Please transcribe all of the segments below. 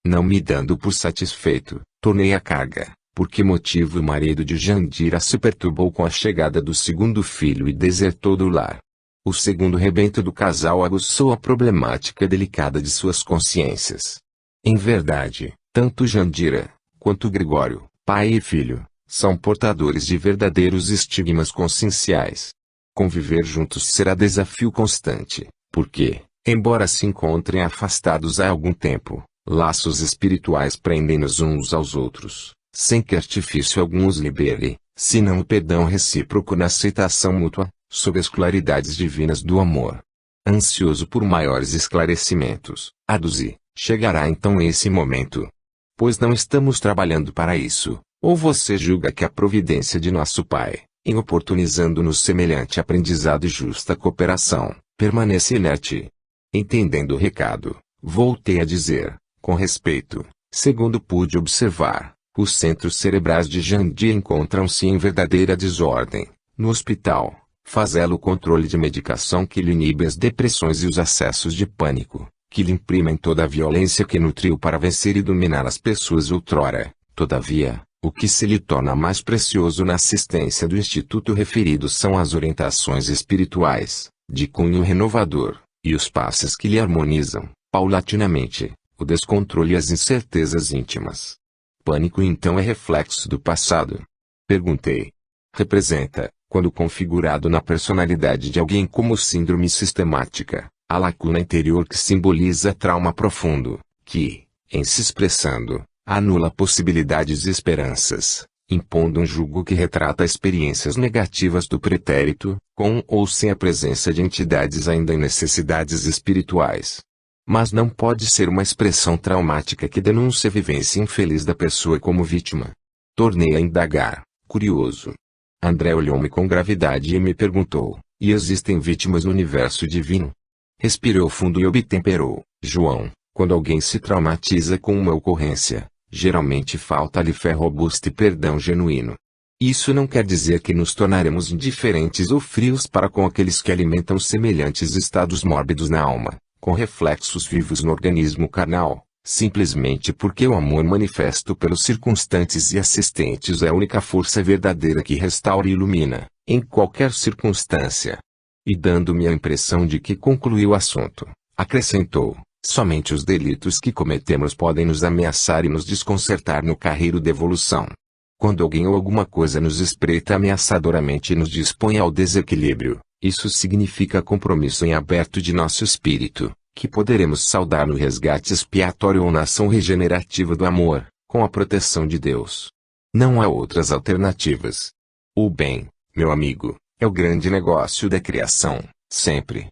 Não me dando por satisfeito, tornei a carga, por que motivo o marido de Jandira se perturbou com a chegada do segundo filho e desertou do lar. O segundo rebento do casal aguçou a problemática delicada de suas consciências. Em verdade, tanto Jandira, quanto Gregório, pai e filho, são portadores de verdadeiros estigmas conscienciais. Conviver juntos será desafio constante, porque, embora se encontrem afastados há algum tempo, laços espirituais prendem-nos uns aos outros, sem que artifício algum os libere, senão o perdão recíproco na aceitação mútua, sob as claridades divinas do amor. Ansioso por maiores esclarecimentos, aduzi, chegará então esse momento. Pois não estamos trabalhando para isso, ou você julga que a providência de nosso Pai, em oportunizando-nos semelhante aprendizado e justa cooperação, permanece inerte? Entendendo o recado, voltei a dizer, com respeito, segundo pude observar, os centros cerebrais de Jandir encontram-se em verdadeira desordem. No hospital, fazê-lo o controle de medicação que lhe inibe as depressões e os acessos de pânico, que lhe imprimem toda a violência que nutriu para vencer e dominar as pessoas outrora. Todavia, o que se lhe torna mais precioso na assistência do instituto referido são as orientações espirituais, de cunho renovador, e os passes que lhe harmonizam, paulatinamente, o descontrole e as incertezas íntimas. Pânico então é reflexo do passado? Perguntei. Representa, quando configurado na personalidade de alguém como síndrome sistemática, a lacuna interior que simboliza trauma profundo, que, em se expressando, anula possibilidades e esperanças, impondo um jugo que retrata experiências negativas do pretérito, com ou sem a presença de entidades ainda em necessidades espirituais. Mas não pode ser uma expressão traumática que denuncia a vivência infeliz da pessoa como vítima. Tornei a indagar, curioso. André olhou-me com gravidade e me perguntou, e existem vítimas no universo divino? Respirou fundo e obtemperou, João, quando alguém se traumatiza com uma ocorrência, geralmente falta-lhe fé robusta e perdão genuíno. Isso não quer dizer que nos tornaremos indiferentes ou frios para com aqueles que alimentam semelhantes estados mórbidos na alma, com reflexos vivos no organismo carnal, simplesmente porque o amor manifesto pelos circunstantes e assistentes é a única força verdadeira que restaura e ilumina, em qualquer circunstância. E dando-me a impressão de que concluiu o assunto, acrescentou, somente os delitos que cometemos podem nos ameaçar e nos desconcertar no carreiro da evolução. Quando alguém ou alguma coisa nos espreita ameaçadoramente e nos dispõe ao desequilíbrio, isso significa compromisso em aberto de nosso espírito, que poderemos saudar no resgate expiatório ou na ação regenerativa do amor, com a proteção de Deus. Não há outras alternativas. O bem, meu amigo, é o grande negócio da criação, sempre.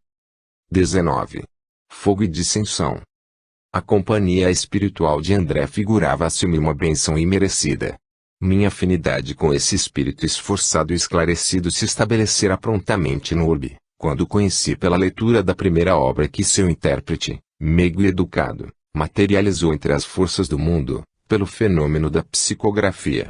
19. Fogo e dissensão. A companhia espiritual de André figurava-se-me uma bênção imerecida. Minha afinidade com esse espírito esforçado e esclarecido se estabelecera prontamente no orbe, quando conheci pela leitura da primeira obra que seu intérprete, meigo e educado, materializou entre as forças do mundo, pelo fenômeno da psicografia.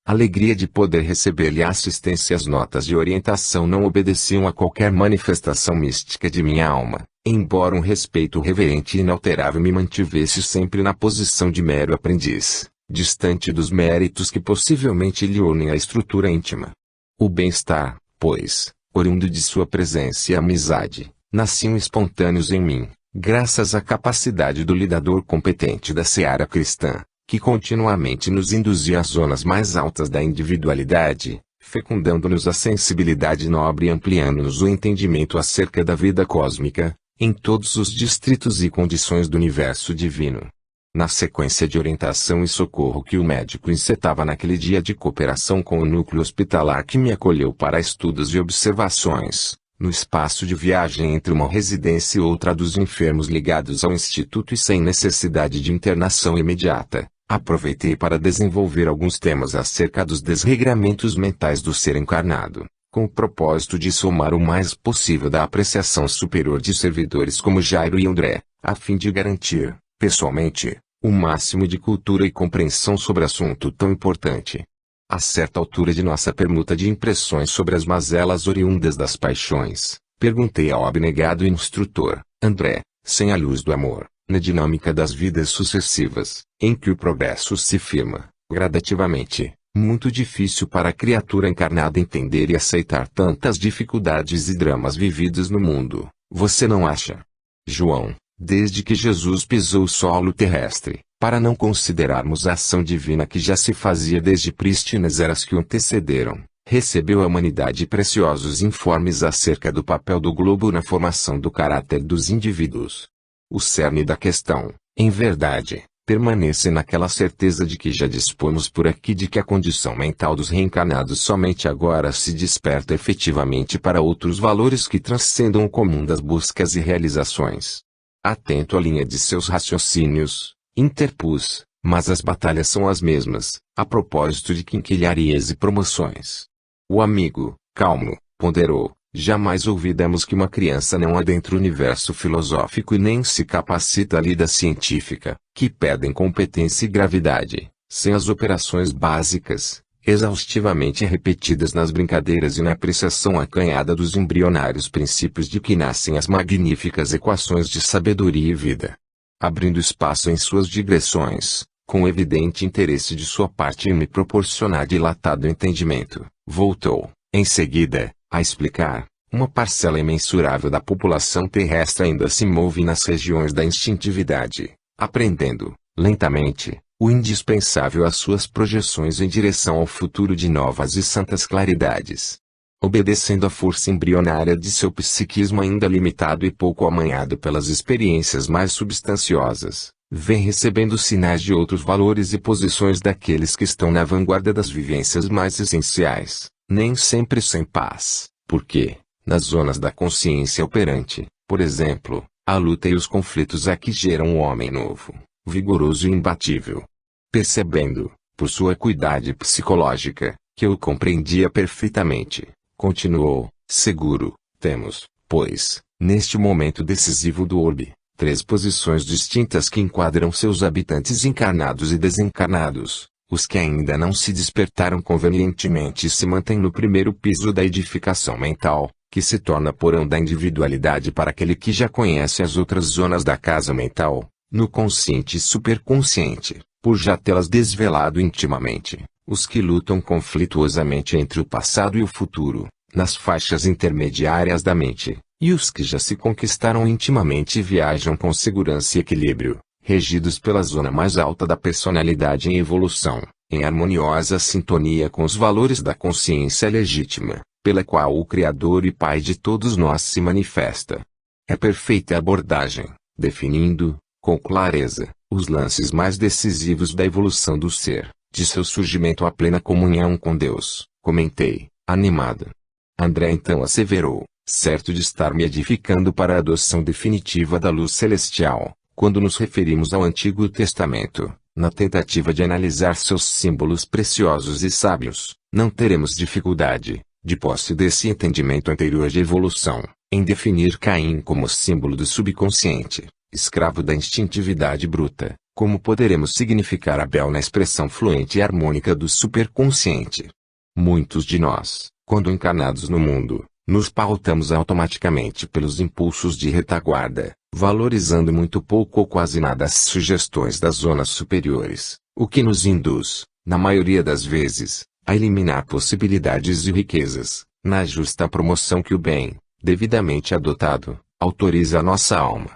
A alegria de poder receber-lhe a assistência e as notas de orientação não obedeciam a qualquer manifestação mística de minha alma, embora um respeito reverente e inalterável me mantivesse sempre na posição de mero aprendiz, distante dos méritos que possivelmente lhe unem a estrutura íntima. O bem-estar, pois, oriundo de sua presença e amizade, nasciam espontâneos em mim, graças à capacidade do lidador competente da seara cristã, que continuamente nos induzia às zonas mais altas da individualidade, fecundando-nos a sensibilidade nobre e ampliando-nos o entendimento acerca da vida cósmica, em todos os distritos e condições do universo divino. Na sequência de orientação e socorro que o médico encetava naquele dia de cooperação com o núcleo hospitalar que me acolheu para estudos e observações, no espaço de viagem entre uma residência e outra dos enfermos ligados ao instituto e sem necessidade de internação imediata, aproveitei para desenvolver alguns temas acerca dos desregramentos mentais do ser encarnado, com o propósito de somar o mais possível da apreciação superior de servidores como Jairo e André, a fim de garantir, pessoalmente, o máximo de cultura e compreensão sobre assunto tão importante. A certa altura de nossa permuta de impressões sobre as mazelas oriundas das paixões, perguntei ao abnegado instrutor, André, sem a luz do amor, na dinâmica das vidas sucessivas, em que o progresso se firma, gradativamente, muito difícil para a criatura encarnada entender e aceitar tantas dificuldades e dramas vividos no mundo, você não acha? João, desde que Jesus pisou o solo terrestre, para não considerarmos a ação divina que já se fazia desde prístinas eras que o antecederam, recebeu a humanidade preciosos informes acerca do papel do globo na formação do caráter dos indivíduos. O cerne da questão, em verdade, permanece naquela certeza de que já dispomos por aqui de que a condição mental dos reencarnados somente agora se desperta efetivamente para outros valores que transcendam o comum das buscas e realizações. Atento à linha de seus raciocínios, interpus, mas as batalhas são as mesmas, a propósito de quinquilharias e promoções. O amigo, calmo, ponderou, jamais ouvidamos que uma criança não adentra o universo filosófico e nem se capacita à lida científica, que pedem competência e gravidade, sem as operações básicas, exaustivamente repetidas nas brincadeiras e na apreciação acanhada dos embrionários princípios de que nascem as magníficas equações de sabedoria e vida. Abrindo espaço em suas digressões, com evidente interesse de sua parte em me proporcionar dilatado entendimento, voltou, em seguida, a explicar: uma parcela imensurável da população terrestre ainda se move nas regiões da instintividade, aprendendo, lentamente, o indispensável às suas projeções em direção ao futuro de novas e santas claridades. Obedecendo à força embrionária de seu psiquismo ainda limitado e pouco amanhado pelas experiências mais substanciosas, vem recebendo sinais de outros valores e posições daqueles que estão na vanguarda das vivências mais essenciais, nem sempre sem paz, porque, nas zonas da consciência operante, por exemplo, a luta e os conflitos é que geram um homem novo, vigoroso e imbatível. Percebendo, por sua acuidade psicológica, que eu compreendia perfeitamente, continuou, seguro, temos, pois, neste momento decisivo do orbe, 3 posições distintas que enquadram seus habitantes encarnados e desencarnados, os que ainda não se despertaram convenientemente e se mantêm no primeiro piso da edificação mental, que se torna porão da individualidade para aquele que já conhece as outras zonas da casa mental, no consciente e superconsciente, por já tê-las desvelado intimamente. Os que lutam conflituosamente entre o passado e o futuro, nas faixas intermediárias da mente, e os que já se conquistaram intimamente e viajam com segurança e equilíbrio, regidos pela zona mais alta da personalidade em evolução, em harmoniosa sintonia com os valores da consciência legítima, pela qual o Criador e Pai de todos nós se manifesta. É perfeita a abordagem, definindo, com clareza, os lances mais decisivos da evolução do ser, de seu surgimento à plena comunhão com Deus, comentei, animado. André então asseverou, certo de estar me edificando para a adoção definitiva da luz celestial, quando nos referimos ao Antigo Testamento, na tentativa de analisar seus símbolos preciosos e sábios, não teremos dificuldade, de posse desse entendimento anterior de evolução, em definir Caim como símbolo do subconsciente, escravo da instintividade bruta, como poderemos significar Abel na expressão fluente e harmônica do superconsciente. Muitos de nós, quando encarnados no mundo, nos pautamos automaticamente pelos impulsos de retaguarda, valorizando muito pouco ou quase nada as sugestões das zonas superiores, o que nos induz, na maioria das vezes, a eliminar possibilidades e riquezas, na justa promoção que o bem, devidamente adotado, autoriza a nossa alma.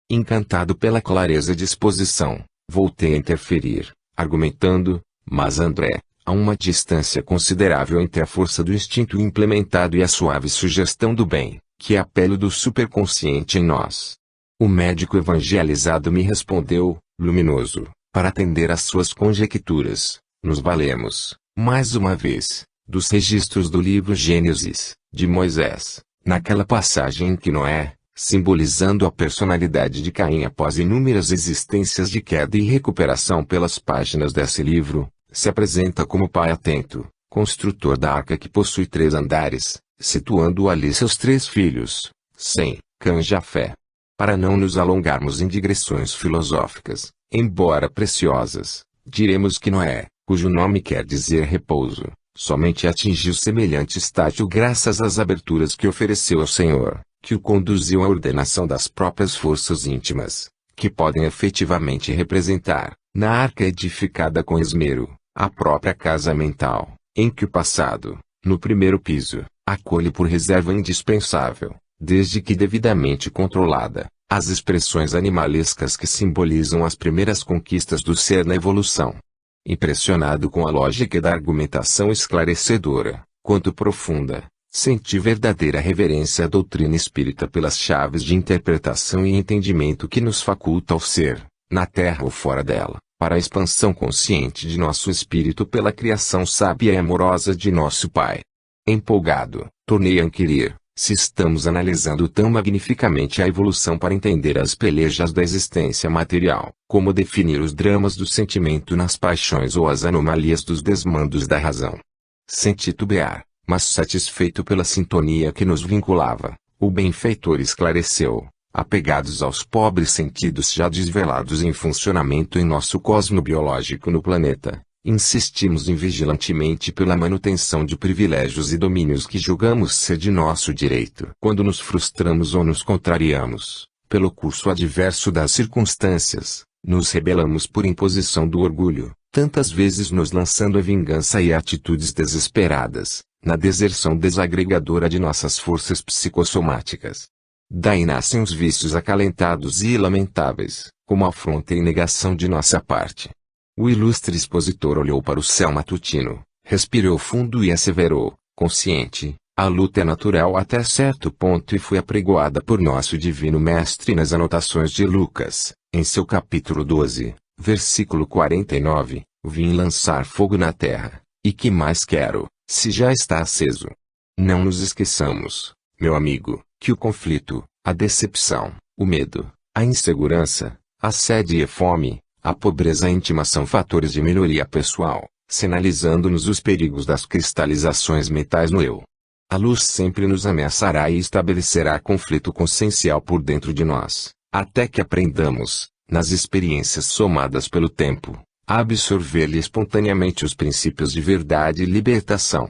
Encantado pela clareza de exposição, voltei a interferir, argumentando, mas André, há uma distância considerável entre a força do instinto implementado e a suave sugestão do bem, que é apelo do superconsciente em nós. O médico evangelizado me respondeu, luminoso, para atender às suas conjecturas, nos valemos, mais uma vez, dos registros do livro Gênesis, de Moisés, naquela passagem em que Noé, simbolizando a personalidade de Caim após inúmeras existências de queda e recuperação pelas páginas desse livro, se apresenta como pai atento, construtor da arca que possui 3 andares, situando ali seus 3 filhos, Sem, Cã e Jafé. Para não nos alongarmos em digressões filosóficas, embora preciosas, diremos que Noé, cujo nome quer dizer repouso, somente atingiu semelhante estágio graças às aberturas que ofereceu ao Senhor, que o conduziu à ordenação das próprias forças íntimas, que podem efetivamente representar, na arca edificada com esmero, a própria casa mental, em que o passado, no primeiro piso, acolhe por reserva indispensável, desde que devidamente controlada, as expressões animalescas que simbolizam as primeiras conquistas do ser na evolução. Impressionado com a lógica da argumentação esclarecedora, quanto profunda, senti verdadeira reverência à doutrina espírita pelas chaves de interpretação e entendimento que nos faculta ao ser, na Terra ou fora dela, para a expansão consciente de nosso espírito pela criação sábia e amorosa de nosso Pai. Empolgado, tornei a inquirir, se estamos analisando tão magnificamente a evolução para entender as pelejas da existência material, como definir os dramas do sentimento nas paixões ou as anomalias dos desmandos da razão. Senti titubear, mas satisfeito pela sintonia que nos vinculava, o benfeitor esclareceu, apegados aos pobres sentidos já desvelados em funcionamento em nosso cosmo biológico no planeta, insistimos invigilantemente pela manutenção de privilégios e domínios que julgamos ser de nosso direito. Quando nos frustramos ou nos contrariamos, pelo curso adverso das circunstâncias, nos rebelamos por imposição do orgulho, tantas vezes nos lançando a vingança e a atitudes desesperadas, na deserção desagregadora de nossas forças psicossomáticas. Daí nascem os vícios acalentados e lamentáveis, como afronta e negação de nossa parte. O ilustre expositor olhou para o céu matutino, respirou fundo e asseverou, consciente, a luta é natural até certo ponto e foi apregoada por nosso divino mestre nas anotações de Lucas, em seu capítulo 12, versículo 49, vim lançar fogo na terra, e que mais quero, se já está aceso? Não nos esqueçamos, meu amigo, que o conflito, a decepção, o medo, a insegurança, a sede e a fome, a pobreza íntima são fatores de melhoria pessoal, sinalizando-nos os perigos das cristalizações mentais no eu. A luz sempre nos ameaçará e estabelecerá conflito consciencial por dentro de nós, até que aprendamos, nas experiências somadas pelo tempo, a absorver-lhe espontaneamente os princípios de verdade e libertação.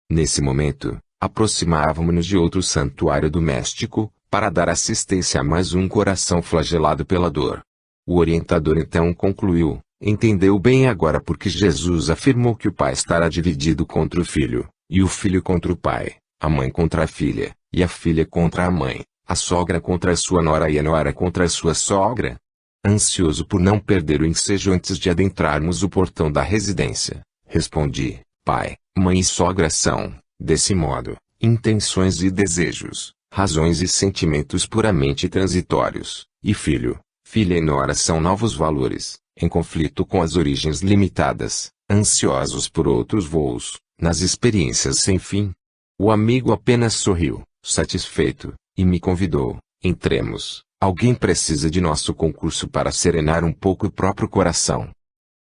Nesse momento, aproximávamos-nos de outro santuário doméstico, para dar assistência a mais um coração flagelado pela dor. O orientador então concluiu, entendeu bem agora porque Jesus afirmou que o pai estará dividido contra o filho, e o filho contra o pai, a mãe contra a filha, e a filha contra a mãe, a sogra contra a sua nora e a nora contra a sua sogra. Ansioso por não perder o ensejo antes de adentrarmos o portão da residência, respondi, pai, mãe e sogra são, desse modo, intenções e desejos, razões e sentimentos puramente transitórios, e filho, filha e nora são novos valores, em conflito com as origens limitadas, ansiosos por outros voos, nas experiências sem fim. O amigo apenas sorriu, satisfeito, e me convidou, entremos, alguém precisa de nosso concurso para serenar um pouco o próprio coração.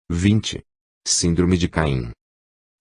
20. Síndrome de Caim.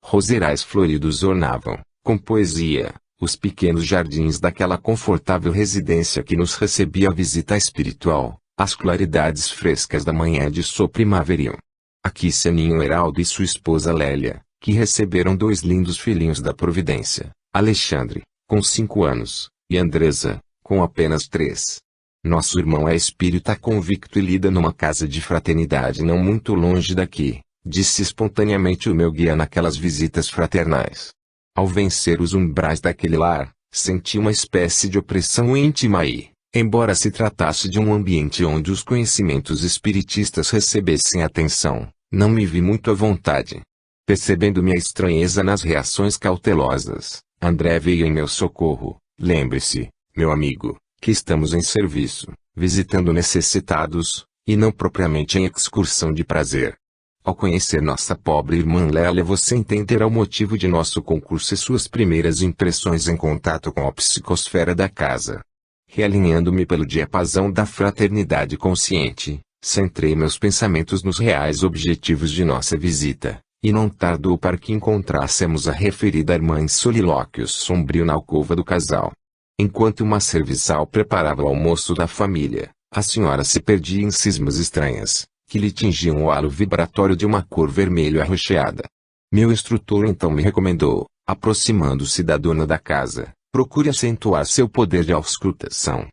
Roseirais floridos ornavam, com poesia, os pequenos jardins daquela confortável residência que nos recebia a visita espiritual. As claridades frescas da manhã de sua primaveriam. Aqui Seninho Heraldo e sua esposa Lélia, que receberam 2 lindos filhinhos da providência, Alexandre, com 5 anos, e Andresa, com apenas 3. Nosso irmão é espírita convicto e lida numa casa de fraternidade não muito longe daqui, disse espontaneamente o meu guia naquelas visitas fraternais. Ao vencer os umbrais daquele lar, senti uma espécie de opressão íntima e, embora se tratasse de um ambiente onde os conhecimentos espiritistas recebessem atenção, não me vi muito à vontade. Percebendo minha estranheza nas reações cautelosas, André veio em meu socorro. Lembre-se, meu amigo, que estamos em serviço, visitando necessitados, e não propriamente em excursão de prazer. Ao conhecer nossa pobre irmã Lélia você entenderá o motivo de nosso concurso e suas primeiras impressões em contato com a psicosfera da casa. Realinhando-me pelo diapasão da fraternidade consciente, centrei meus pensamentos nos reais objetivos de nossa visita, e não tardou para que encontrássemos a referida irmã em solilóquio sombrio na alcova do casal. Enquanto uma serviçal preparava o almoço da família, a senhora se perdia em cismas estranhas, que lhe tingiam o halo vibratório de uma cor vermelho arroxeada. Meu instrutor então me recomendou, aproximando-se da dona da casa, procure acentuar seu poder de auscultação.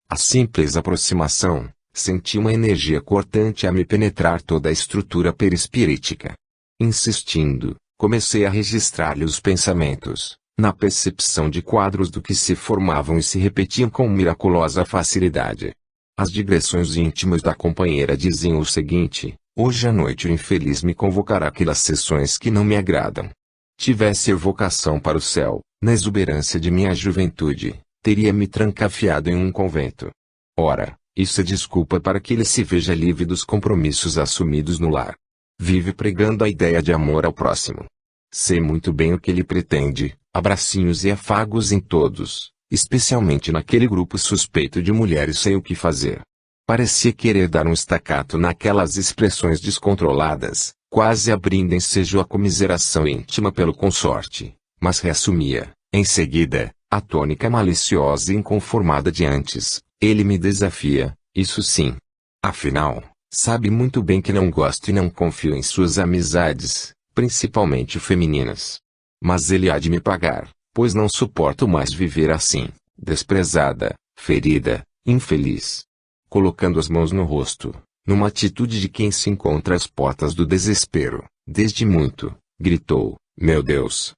A simples aproximação, Senti uma energia cortante a me penetrar toda a estrutura perispirítica. Insistindo, comecei a registrar-lhe os pensamentos, na percepção de quadros do que se formavam e se repetiam com miraculosa facilidade. As digressões íntimas da companheira diziam o seguinte: hoje à noite o infeliz me convocará àquelas sessões que não me agradam. Tivesse eu vocação para o céu, na exuberância de minha juventude, teria-me trancafiado em um convento. Ora, isso é desculpa para que ele se veja livre dos compromissos assumidos no lar. Vive pregando a ideia de amor ao próximo. Sei muito bem o que ele pretende, abracinhos e afagos em todos, especialmente naquele grupo suspeito de mulheres sem o que fazer. Parecia querer dar um estacato naquelas expressões descontroladas, quase abrindo ensejo a comiseração íntima pelo consorte, mas reassumia, em seguida, a tônica maliciosa e inconformada de antes: ele me desafia, isso sim. Afinal, sabe muito bem que não gosto e não confio em suas amizades, principalmente femininas. Mas ele há de me pagar, pois não suporto mais viver assim, desprezada, ferida, infeliz. Colocando as mãos no rosto, numa atitude de quem se encontra às portas do desespero, desde muito, gritou: meu Deus,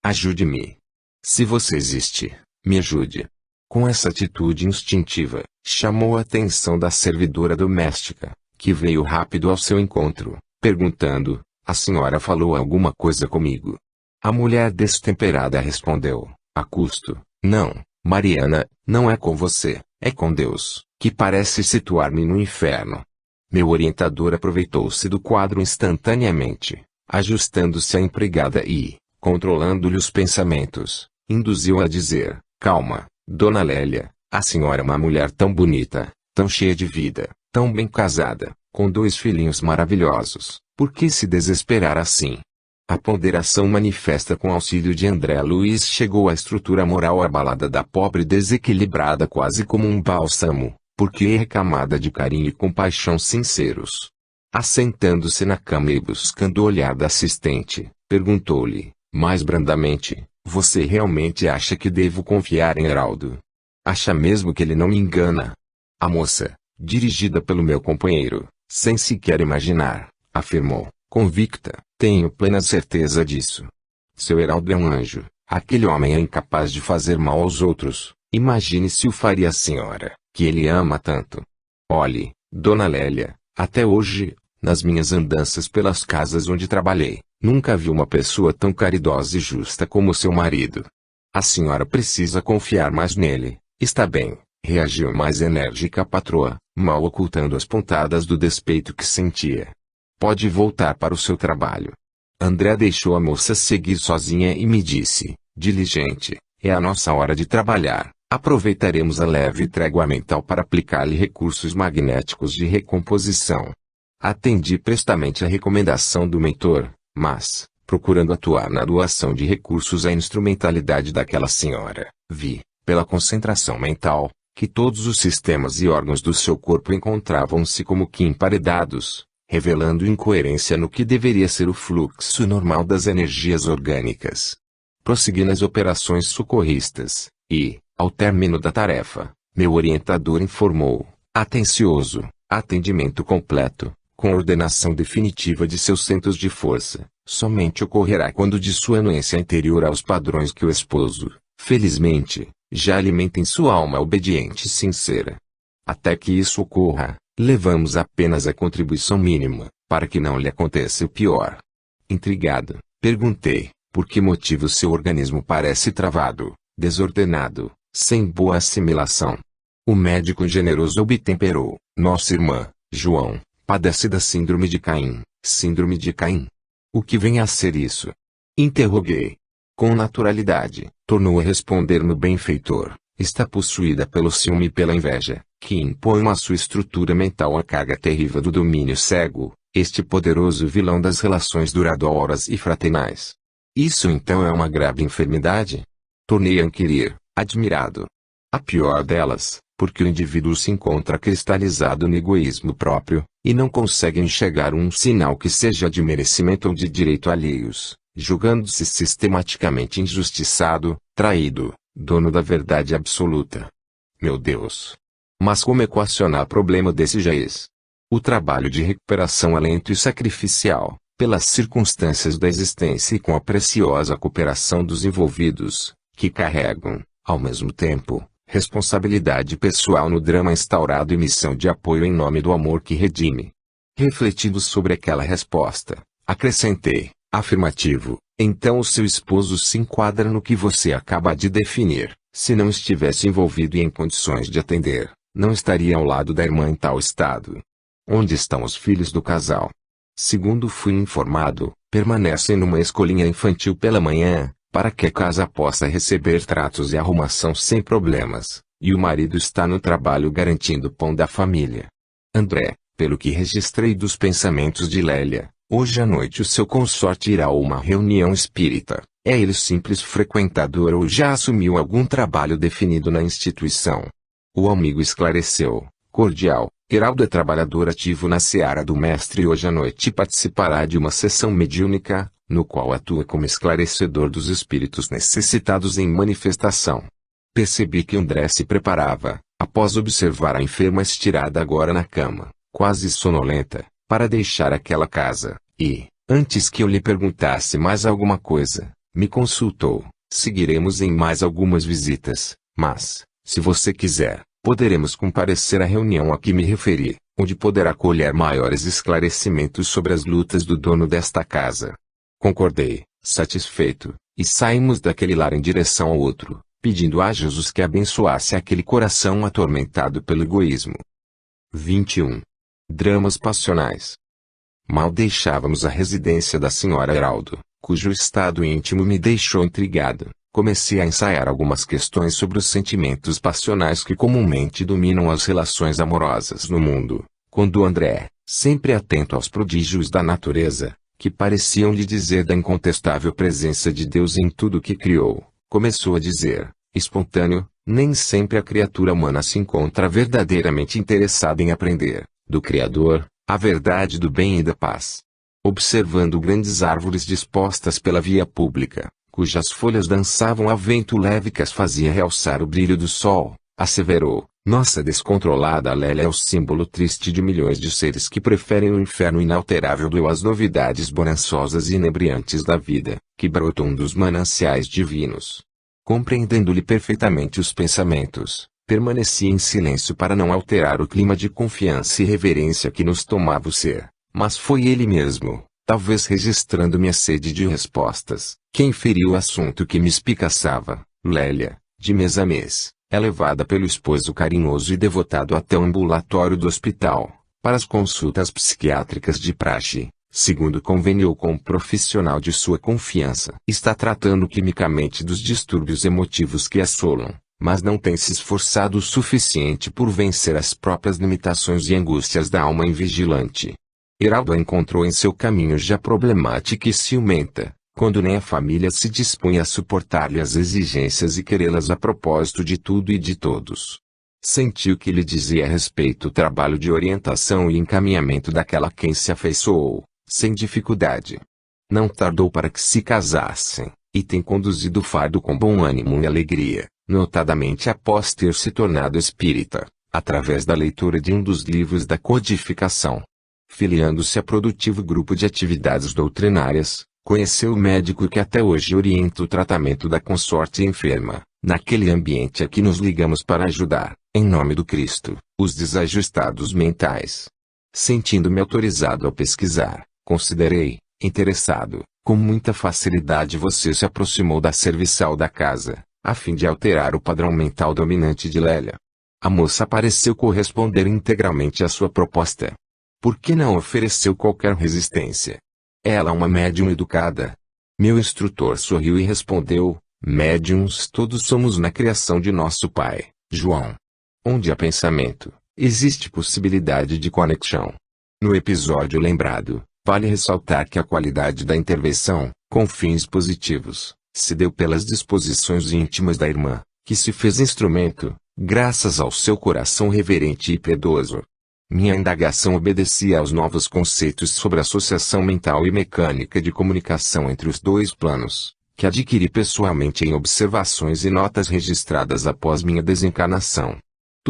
ajude-me. Se você existe, me ajude. Com essa atitude instintiva, chamou a atenção da servidora doméstica, que veio rápido ao seu encontro, perguntando: a senhora falou alguma coisa comigo? A mulher destemperada respondeu, a custo: não, Mariana, não é com você, é com Deus, que parece situar-me no inferno. Meu orientador aproveitou-se do quadro instantaneamente, ajustando-se à empregada e, controlando-lhe os pensamentos, induziu-a a dizer: calma, Dona Lélia, a senhora é uma mulher tão bonita, tão cheia de vida, tão bem casada, com 2 filhinhos maravilhosos, por que se desesperar assim? A ponderação manifesta com auxílio de André Luiz chegou à estrutura moral abalada da pobre desequilibrada quase como um bálsamo, porque é recamada de carinho e compaixão sinceros. Assentando-se na cama e buscando o olhar da assistente, perguntou-lhe, mais brandamente: você realmente acha que devo confiar em Heraldo? Acha mesmo que ele não me engana? A moça, dirigida pelo meu companheiro, sem sequer imaginar, afirmou, convicta: tenho plena certeza disso. Seu Heraldo é um anjo, aquele homem é incapaz de fazer mal aos outros, imagine se o faria a senhora, que ele ama tanto. Olhe, Dona Lélia, até hoje, nas minhas andanças pelas casas onde trabalhei, nunca vi uma pessoa tão caridosa e justa como seu marido. A senhora precisa confiar mais nele. Está bem, reagiu mais enérgica a patroa, mal ocultando as pontadas do despeito que sentia. Pode voltar para o seu trabalho. André deixou a moça seguir sozinha e me disse, diligente: é a nossa hora de trabalhar, aproveitaremos a leve trégua mental para aplicar-lhe recursos magnéticos de recomposição. Atendi prestamente a recomendação do mentor, mas, procurando atuar na doação de recursos à instrumentalidade daquela senhora, vi, pela concentração mental, que todos os sistemas e órgãos do seu corpo encontravam-se como que emparedados, revelando incoerência no que deveria ser o fluxo normal das energias orgânicas. Prossegui nas operações socorristas, e, ao término da tarefa, meu orientador informou, atencioso: atendimento completo, com ordenação definitiva de seus centros de força, somente ocorrerá quando de sua anuência interior aos padrões que o esposo, felizmente, já alimenta em sua alma obediente e sincera. Até que isso ocorra, levamos apenas a contribuição mínima, para que não lhe aconteça o pior. Intrigado, perguntei, por que motivo seu organismo parece travado, desordenado, sem boa assimilação? O médico generoso obtemperou: nossa irmã, João, padece da síndrome de Caim. Síndrome de Caim? O que vem a ser isso? Interroguei. Com naturalidade, tornou a responder meu benfeitor: está possuída pelo ciúme e pela inveja, que impõem à sua estrutura mental a carga terrível do domínio cego, este poderoso vilão das relações duradouras e fraternais. Isso então é uma grave enfermidade? Tornei a inquirir, admirado. A pior delas, porque o indivíduo se encontra cristalizado no egoísmo próprio, e não consegue enxergar um sinal que seja de merecimento ou de direito alheios, julgando-se sistematicamente injustiçado, traído, dono da verdade absoluta. Meu Deus! Mas como equacionar problema desse jaez? O trabalho de recuperação é lento e sacrificial, pelas circunstâncias da existência e com a preciosa cooperação dos envolvidos, que carregam, ao mesmo tempo, responsabilidade pessoal no drama instaurado e missão de apoio em nome do amor que redime. Refletindo sobre aquela resposta, acrescentei, afirmativo, então o seu esposo se enquadra no que você acaba de definir. Se não estivesse envolvido e em condições de atender, não estaria ao lado da irmã em tal estado. Onde estão os filhos do casal? Segundo fui informado, permanecem numa escolinha infantil pela manhã, para que a casa possa receber tratos e arrumação sem problemas, e o marido está no trabalho garantindo o pão da família. André, pelo que registrei dos pensamentos de Lélia, hoje à noite o seu consorte irá a uma reunião espírita. É ele simples frequentador ou já assumiu algum trabalho definido na instituição? O amigo esclareceu, cordial, Heraldo é trabalhador ativo na seara do mestre e hoje à noite participará de uma sessão mediúnica, no qual atua como esclarecedor dos espíritos necessitados em manifestação. Percebi que André se preparava, após observar a enferma estirada agora na cama, quase sonolenta, para deixar aquela casa, e, antes que eu lhe perguntasse mais alguma coisa, me consultou. Seguiremos em mais algumas visitas, mas, se você quiser, poderemos comparecer à reunião a que me referi, onde poderá colher maiores esclarecimentos sobre as lutas do dono desta casa. Concordei, satisfeito, e saímos daquele lar em direção ao outro, pedindo a Jesus que abençoasse aquele coração atormentado pelo egoísmo. 21. Dramas passionais. Mal deixávamos a residência da senhora Heraldo, cujo estado íntimo me deixou intrigado. Comecei a ensaiar algumas questões sobre os sentimentos passionais que comumente dominam as relações amorosas no mundo, quando André, sempre atento aos prodígios da natureza, que pareciam lhe dizer da incontestável presença de Deus em tudo que criou, começou a dizer, espontâneo, nem sempre a criatura humana se encontra verdadeiramente interessada em aprender, do Criador, a verdade do bem e da paz. Observando grandes árvores dispostas pela via pública, cujas folhas dançavam a vento leve que as fazia realçar o brilho do sol, asseverou, nossa descontrolada Lélia é o símbolo triste de milhões de seres que preferem o inferno inalterável do eu às novidades bonançosas e inebriantes da vida, que brotam dos mananciais divinos. Compreendendo-lhe perfeitamente os pensamentos, permaneci em silêncio para não alterar o clima de confiança e reverência que nos tomava o ser, mas foi ele mesmo, talvez registrando minha sede de respostas, quem feriu o assunto que me espicaçava. Lélia, de mês a mês, é levada pelo esposo carinhoso e devotado até o ambulatório do hospital, para as consultas psiquiátricas de praxe, segundo conveniou com o profissional de sua confiança. Está tratando quimicamente dos distúrbios emotivos que assolam, mas não tem se esforçado o suficiente por vencer as próprias limitações e angústias da alma invigilante. Heraldo a encontrou em seu caminho já problemática e ciumenta, quando nem a família se dispunha a suportar-lhe as exigências e querê-las a propósito de tudo e de todos. Sentiu que lhe dizia a respeito o trabalho de orientação e encaminhamento daquela a quem se afeiçoou, sem dificuldade. Não tardou para que se casassem, e tem conduzido o fardo com bom ânimo e alegria, notadamente após ter se tornado espírita, através da leitura de um dos livros da codificação. Filiando-se a produtivo grupo de atividades doutrinárias, conheceu o médico que até hoje orienta o tratamento da consorte enferma, naquele ambiente a que nos ligamos para ajudar, em nome do Cristo, os desajustados mentais. Sentindo-me autorizado a pesquisar, considerei, interessado, com muita facilidade você se aproximou da serviçal da casa, a fim de alterar o padrão mental dominante de Lélia. A moça pareceu corresponder integralmente à sua proposta. Por que não ofereceu qualquer resistência? Ela é uma médium educada. Meu instrutor sorriu e respondeu, médiums todos somos na criação de nosso Pai, João. Onde há pensamento, existe possibilidade de conexão. No episódio lembrado, vale ressaltar que a qualidade da intervenção, com fins positivos, se deu pelas disposições íntimas da irmã, que se fez instrumento, graças ao seu coração reverente e piedoso. Minha indagação obedecia aos novos conceitos sobre associação mental e mecânica de comunicação entre os dois planos, que adquiri pessoalmente em observações e notas registradas após minha desencarnação.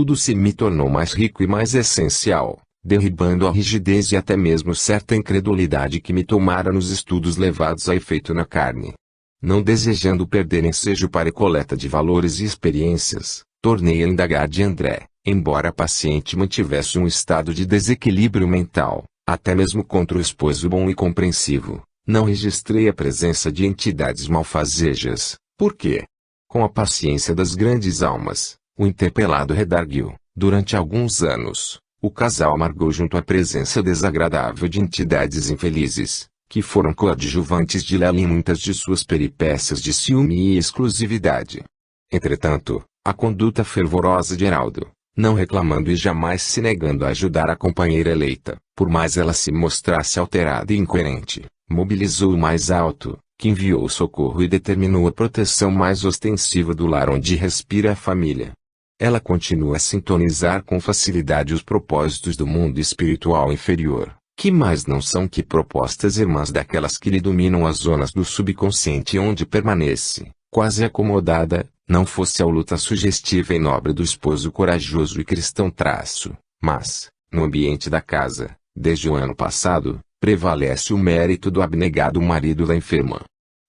Tudo se me tornou mais rico e mais essencial, derribando a rigidez e até mesmo certa incredulidade que me tomara nos estudos levados a efeito na carne. Não desejando perder ensejo para a coleta de valores e experiências, tornei a indagar de André, embora a paciente mantivesse um estado de desequilíbrio mental, até mesmo contra o esposo bom e compreensivo, não registrei a presença de entidades malfazejas. Por quê? Com a paciência das grandes almas, o interpelado redarguiu. Durante alguns anos, o casal amargou junto à presença desagradável de entidades infelizes, que foram coadjuvantes de Lela em muitas de suas peripécias de ciúme e exclusividade. Entretanto, a conduta fervorosa de Heraldo, não reclamando e jamais se negando a ajudar a companheira eleita, por mais ela se mostrasse alterada e incoerente, mobilizou o mais alto, que enviou socorro e determinou a proteção mais ostensiva do lar onde respira a família. Ela continua a sintonizar com facilidade os propósitos do mundo espiritual inferior, que mais não são que propostas irmãs daquelas que lhe dominam as zonas do subconsciente onde permanece, quase acomodada, não fosse a luta sugestiva e nobre do esposo corajoso e cristão traço, mas, no ambiente da casa, desde o ano passado, prevalece o mérito do abnegado marido da enferma.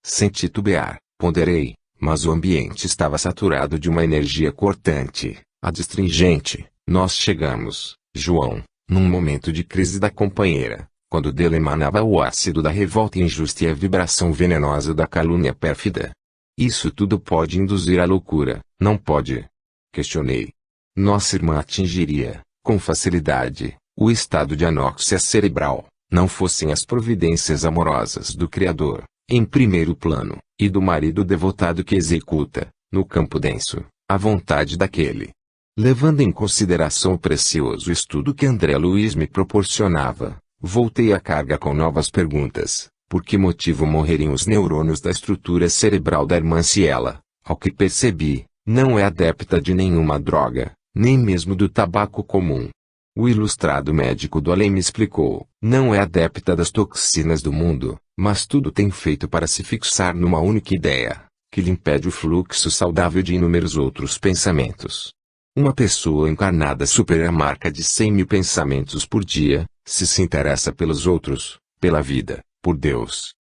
Sem titubear, ponderei, mas o ambiente estava saturado de uma energia cortante, adstringente. Nós chegamos, João, num momento de crise da companheira, quando dele emanava o ácido da revolta injusta e a vibração venenosa da calúnia pérfida. Isso tudo pode induzir à loucura, não pode? Questionei. Nossa irmã atingiria, com facilidade, o estado de anóxia cerebral, não fossem as providências amorosas do Criador, em primeiro plano, e do marido devotado que executa, no campo denso, a vontade daquele. Levando em consideração o precioso estudo que André Luiz me proporcionava, voltei à carga com novas perguntas. Por que motivo morreriam os neurônios da estrutura cerebral da irmã Ciela? Ao que percebi, não é adepta de nenhuma droga, nem mesmo do tabaco comum. O ilustrado médico do além me explicou, não é adepta das toxinas do mundo, mas tudo tem feito para se fixar numa única ideia, que lhe impede o fluxo saudável de inúmeros outros pensamentos. Uma pessoa encarnada supera a marca de 100.000 pensamentos por dia, se interessa pelos outros, pela vida, por Deus.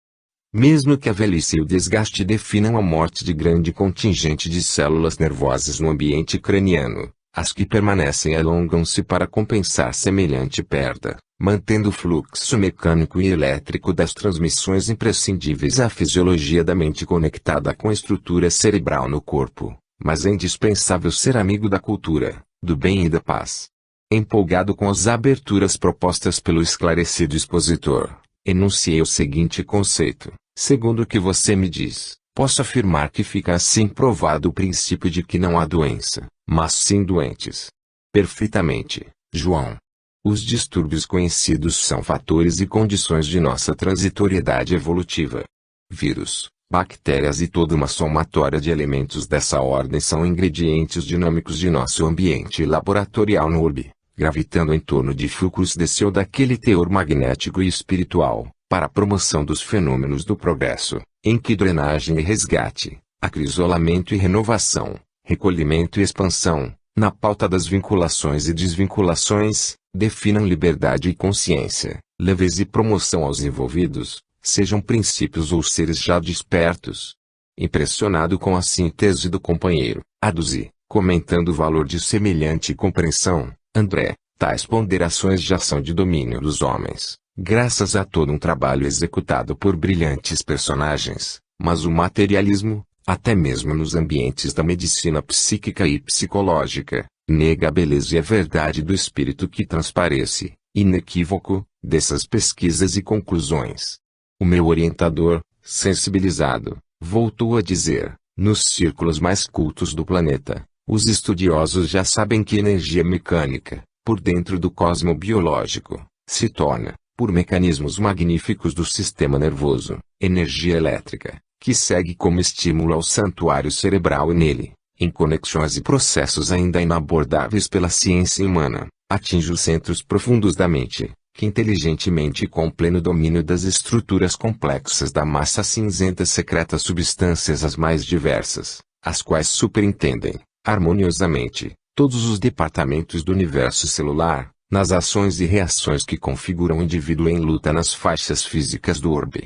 Mesmo que a velhice e o desgaste definam a morte de grande contingente de células nervosas no ambiente craniano, as que permanecem alongam-se para compensar semelhante perda, mantendo o fluxo mecânico e elétrico das transmissões imprescindíveis à fisiologia da mente conectada com a estrutura cerebral no corpo, mas é indispensável ser amigo da cultura, do bem e da paz. Empolgado com as aberturas propostas pelo esclarecido expositor, enunciei o seguinte conceito: segundo o que você me diz, posso afirmar que fica assim provado o princípio de que não há doença, mas sim doentes. Perfeitamente, João. Os distúrbios conhecidos são fatores e condições de nossa transitoriedade evolutiva. Vírus, bactérias e toda uma somatória de elementos dessa ordem são ingredientes dinâmicos de nosso ambiente laboratorial no orbe, gravitando em torno de fulcros desse ou daquele teor magnético e espiritual, para a promoção dos fenômenos do progresso, em que drenagem e resgate, acrisolamento e renovação, recolhimento e expansão, na pauta das vinculações e desvinculações, definam liberdade e consciência, leveza e promoção aos envolvidos, sejam princípios ou seres já despertos. Impressionado com a síntese do companheiro, aduzi, comentando o valor de semelhante compreensão, André, tais ponderações já são de domínio dos homens, graças a todo um trabalho executado por brilhantes personagens, mas o materialismo, até mesmo nos ambientes da medicina psíquica e psicológica, nega a beleza e a verdade do espírito que transparece, inequívoco, dessas pesquisas e conclusões. O meu orientador, sensibilizado, voltou a dizer, nos círculos mais cultos do planeta, os estudiosos já sabem que energia mecânica, por dentro do cosmo biológico, se torna, por mecanismos magníficos do sistema nervoso, energia elétrica, que segue como estímulo ao santuário cerebral e nele, em conexões e processos ainda inabordáveis pela ciência humana, atinge os centros profundos da mente, que inteligentemente e com pleno domínio das estruturas complexas da massa cinzenta secreta substâncias as mais diversas, as quais superintendem, harmoniosamente, todos os departamentos do universo celular, nas ações e reações que configuram o indivíduo em luta nas faixas físicas do orbe.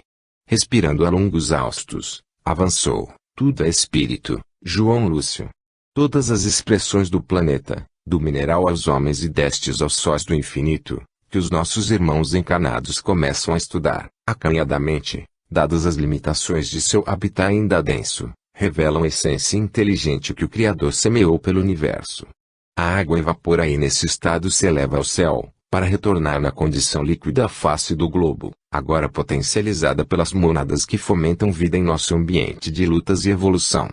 Respirando a longos haustos, avançou, tudo é espírito, João Lúcio. Todas as expressões do planeta, do mineral aos homens e destes aos sóis do infinito, que os nossos irmãos encarnados começam a estudar, acanhadamente, dadas as limitações de seu habitat ainda denso, revelam a essência inteligente que o Criador semeou pelo universo. A água evapora e nesse estado se eleva ao céu, para retornar na condição líquida à face do globo, agora potencializada pelas mônadas que fomentam vida em nosso ambiente de lutas e evolução.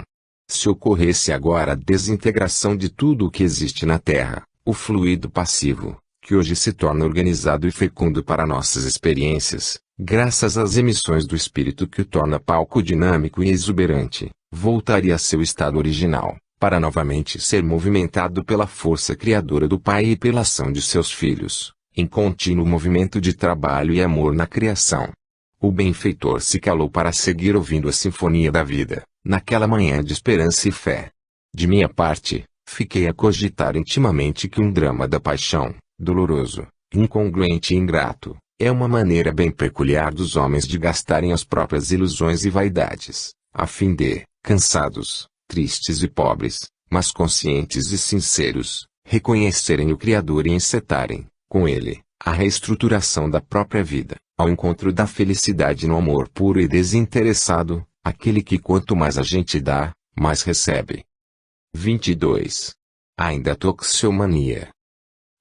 Se ocorresse agora a desintegração de tudo o que existe na Terra, o fluido passivo, que hoje se torna organizado e fecundo para nossas experiências, graças às emissões do espírito que o torna palco dinâmico e exuberante, voltaria a seu estado original, para novamente ser movimentado pela força criadora do Pai e pela ação de seus filhos, em contínuo movimento de trabalho e amor na criação. O benfeitor se calou para seguir ouvindo a sinfonia da vida, naquela manhã de esperança e fé. De minha parte, fiquei a cogitar intimamente que um drama da paixão, doloroso, incongruente e ingrato, é uma maneira bem peculiar dos homens de gastarem as próprias ilusões e vaidades, a fim de, cansados, tristes e pobres, mas conscientes e sinceros, reconhecerem o Criador e encetarem, com ele, a reestruturação da própria vida, ao encontro da felicidade no amor puro e desinteressado, aquele que quanto mais a gente dá, mais recebe. 22. Ainda toxicomania.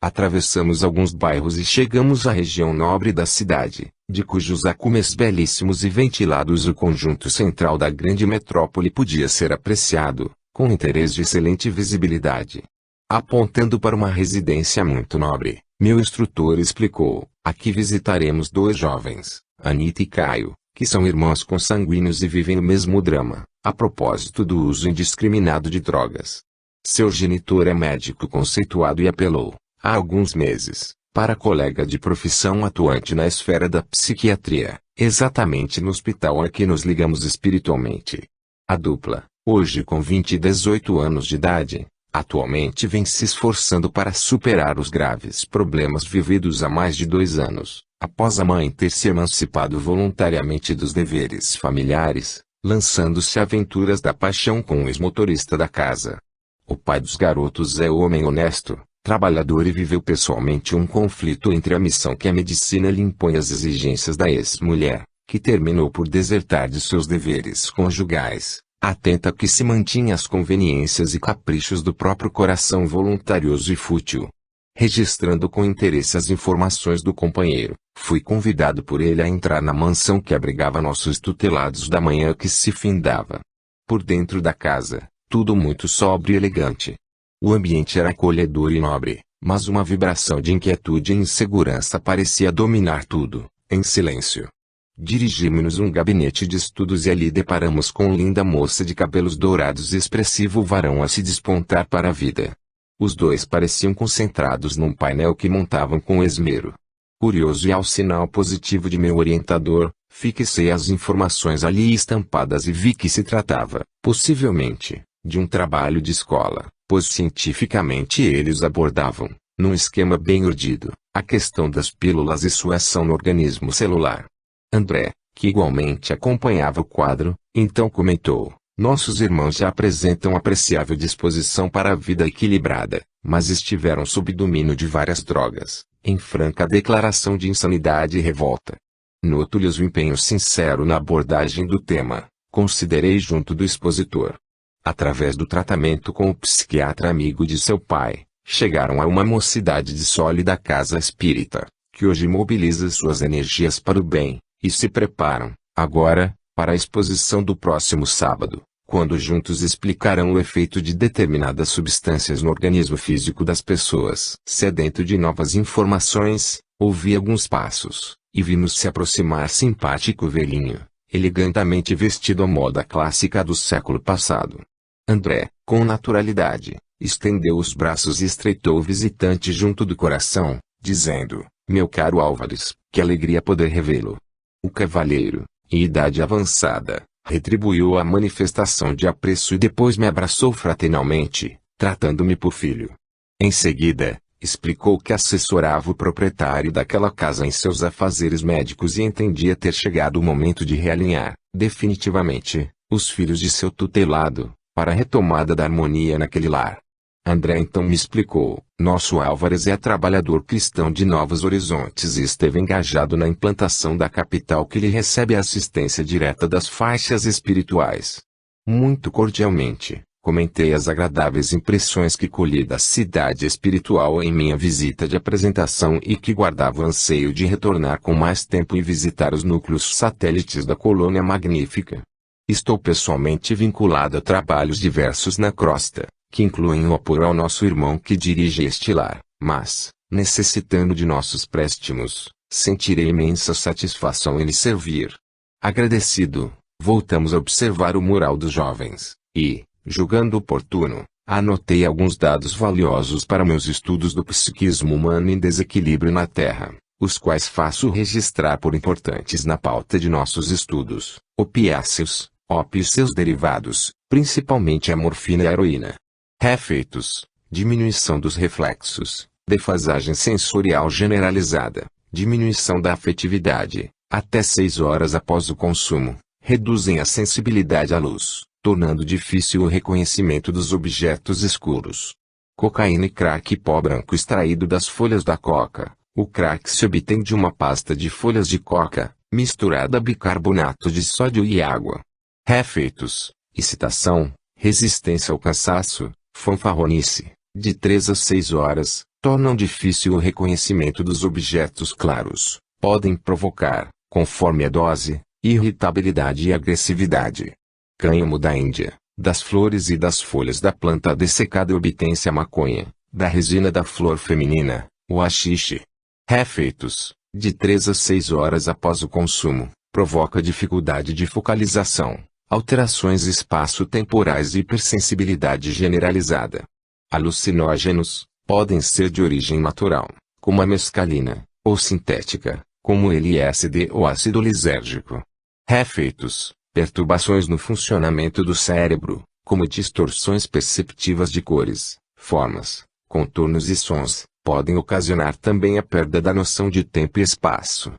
Atravessamos alguns bairros e chegamos à região nobre da cidade, de cujos acumes belíssimos e ventilados o conjunto central da grande metrópole podia ser apreciado, com interesse de excelente visibilidade. Apontando para uma residência muito nobre, meu instrutor explicou: aqui visitaremos dois jovens, Anita e Caio, que são irmãos consanguíneos e vivem o mesmo drama, a propósito do uso indiscriminado de drogas. Seu genitor é médico conceituado e apelou, há alguns meses, para colega de profissão atuante na esfera da psiquiatria, exatamente no hospital a que nos ligamos espiritualmente. A dupla, hoje com 20 e 18 anos de idade, atualmente vem se esforçando para superar os graves problemas vividos há mais de 2 anos, após a mãe ter se emancipado voluntariamente dos deveres familiares, lançando-se a aventuras da paixão com o ex-motorista da casa. O pai dos garotos é homem honesto, trabalhador e viveu pessoalmente um conflito entre a missão que a medicina lhe impõe e as exigências da ex-mulher, que terminou por desertar de seus deveres conjugais, atenta que se mantinha às conveniências e caprichos do próprio coração voluntarioso e fútil. Registrando com interesse as informações do companheiro, fui convidado por ele a entrar na mansão que abrigava nossos tutelados da manhã que se findava. Por dentro da casa, tudo muito sóbrio e elegante. O ambiente era acolhedor e nobre, mas uma vibração de inquietude e insegurança parecia dominar tudo, em silêncio. Dirigimos-nos a um gabinete de estudos e ali deparamos com linda moça de cabelos dourados e expressivo varão a se despontar para a vida. Os dois pareciam concentrados num painel que montavam com esmero. Curioso e ao sinal positivo de meu orientador, fixei as informações ali estampadas e vi que se tratava, possivelmente, de um trabalho de escola, pois cientificamente eles abordavam, num esquema bem urdido, a questão das pílulas e sua ação no organismo celular. André, que igualmente acompanhava o quadro, então comentou: nossos irmãos já apresentam apreciável disposição para a vida equilibrada, mas estiveram sob domínio de várias drogas, em franca declaração de insanidade e revolta. Noto-lhes o empenho sincero na abordagem do tema, considerei junto do expositor. Através do tratamento com o psiquiatra amigo de seu pai, chegaram a uma mocidade de sólida casa espírita, que hoje mobiliza suas energias para o bem, e se preparam, agora, para a exposição do próximo sábado, quando juntos explicarão o efeito de determinadas substâncias no organismo físico das pessoas. Sedento de novas informações, ouvi alguns passos, e vimos se aproximar simpático velhinho, elegantemente vestido à moda clássica do século passado. André, com naturalidade, estendeu os braços e estreitou o visitante junto do coração, dizendo: meu caro Álvares, que alegria poder revê-lo. O cavalheiro, em idade avançada, retribuiu a manifestação de apreço e depois me abraçou fraternalmente, tratando-me por filho. Em seguida, explicou que assessorava o proprietário daquela casa em seus afazeres médicos e entendia ter chegado o momento de realinhar, definitivamente, os filhos de seu tutelado, para a retomada da harmonia naquele lar. André então me explicou: nosso Álvares é trabalhador cristão de Novos Horizontes e esteve engajado na implantação da capital que lhe recebe a assistência direta das faixas espirituais. Muito cordialmente, comentei as agradáveis impressões que colhi da cidade espiritual em minha visita de apresentação e que guardava o anseio de retornar com mais tempo e visitar os núcleos satélites da colônia magnífica. Estou pessoalmente vinculado a trabalhos diversos na crosta, que incluem o apoio ao nosso irmão que dirige este lar, mas, necessitando de nossos préstimos, sentirei imensa satisfação em lhe servir. Agradecido, voltamos a observar o mural dos jovens, e, julgando oportuno, anotei alguns dados valiosos para meus estudos do psiquismo humano em desequilíbrio na Terra, os quais faço registrar por importantes na pauta de nossos estudos: opiáceos, ópio e seus derivados, principalmente a morfina e a heroína. Efeitos: diminuição dos reflexos, defasagem sensorial generalizada, diminuição da afetividade, até 6 horas após o consumo, reduzem a sensibilidade à luz, tornando difícil o reconhecimento dos objetos escuros. Cocaína e crack pó branco extraído das folhas da coca. O crack se obtém de uma pasta de folhas de coca, misturada a bicarbonato de sódio e água. Efeitos: excitação, resistência ao cansaço, fanfarronice, de 3 a 6 horas, tornam difícil o reconhecimento dos objetos claros, podem provocar, conforme a dose, irritabilidade e agressividade. Cânhamo da Índia, das flores e das folhas da planta dessecada obtém-se a maconha, da resina da flor feminina, o haxixe. Efeitos: de 3 a 6 horas após o consumo, provoca dificuldade de focalização, alterações espaço-temporais e hipersensibilidade generalizada. Alucinógenos, podem ser de origem natural, como a mescalina, ou sintética, como LSD ou ácido lisérgico. Efeitos: perturbações no funcionamento do cérebro, como distorções perceptivas de cores, formas, contornos e sons, podem ocasionar também a perda da noção de tempo e espaço.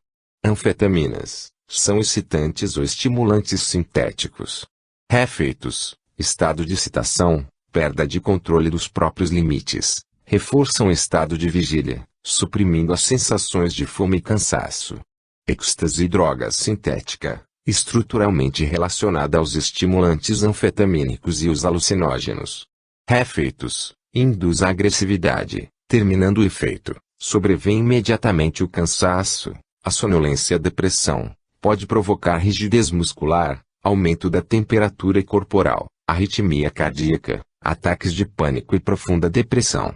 Anfetaminas são excitantes ou estimulantes sintéticos. Efeitos: estado de excitação, perda de controle dos próprios limites, reforçam o estado de vigília, suprimindo as sensações de fome e cansaço. Êxtase e droga sintética, estruturalmente relacionada aos estimulantes anfetamínicos e os alucinógenos. Efeitos: induz a agressividade, terminando o efeito, sobrevém imediatamente o cansaço, a sonolência e a depressão. Pode provocar rigidez muscular, aumento da temperatura corporal, arritmia cardíaca, ataques de pânico e profunda depressão.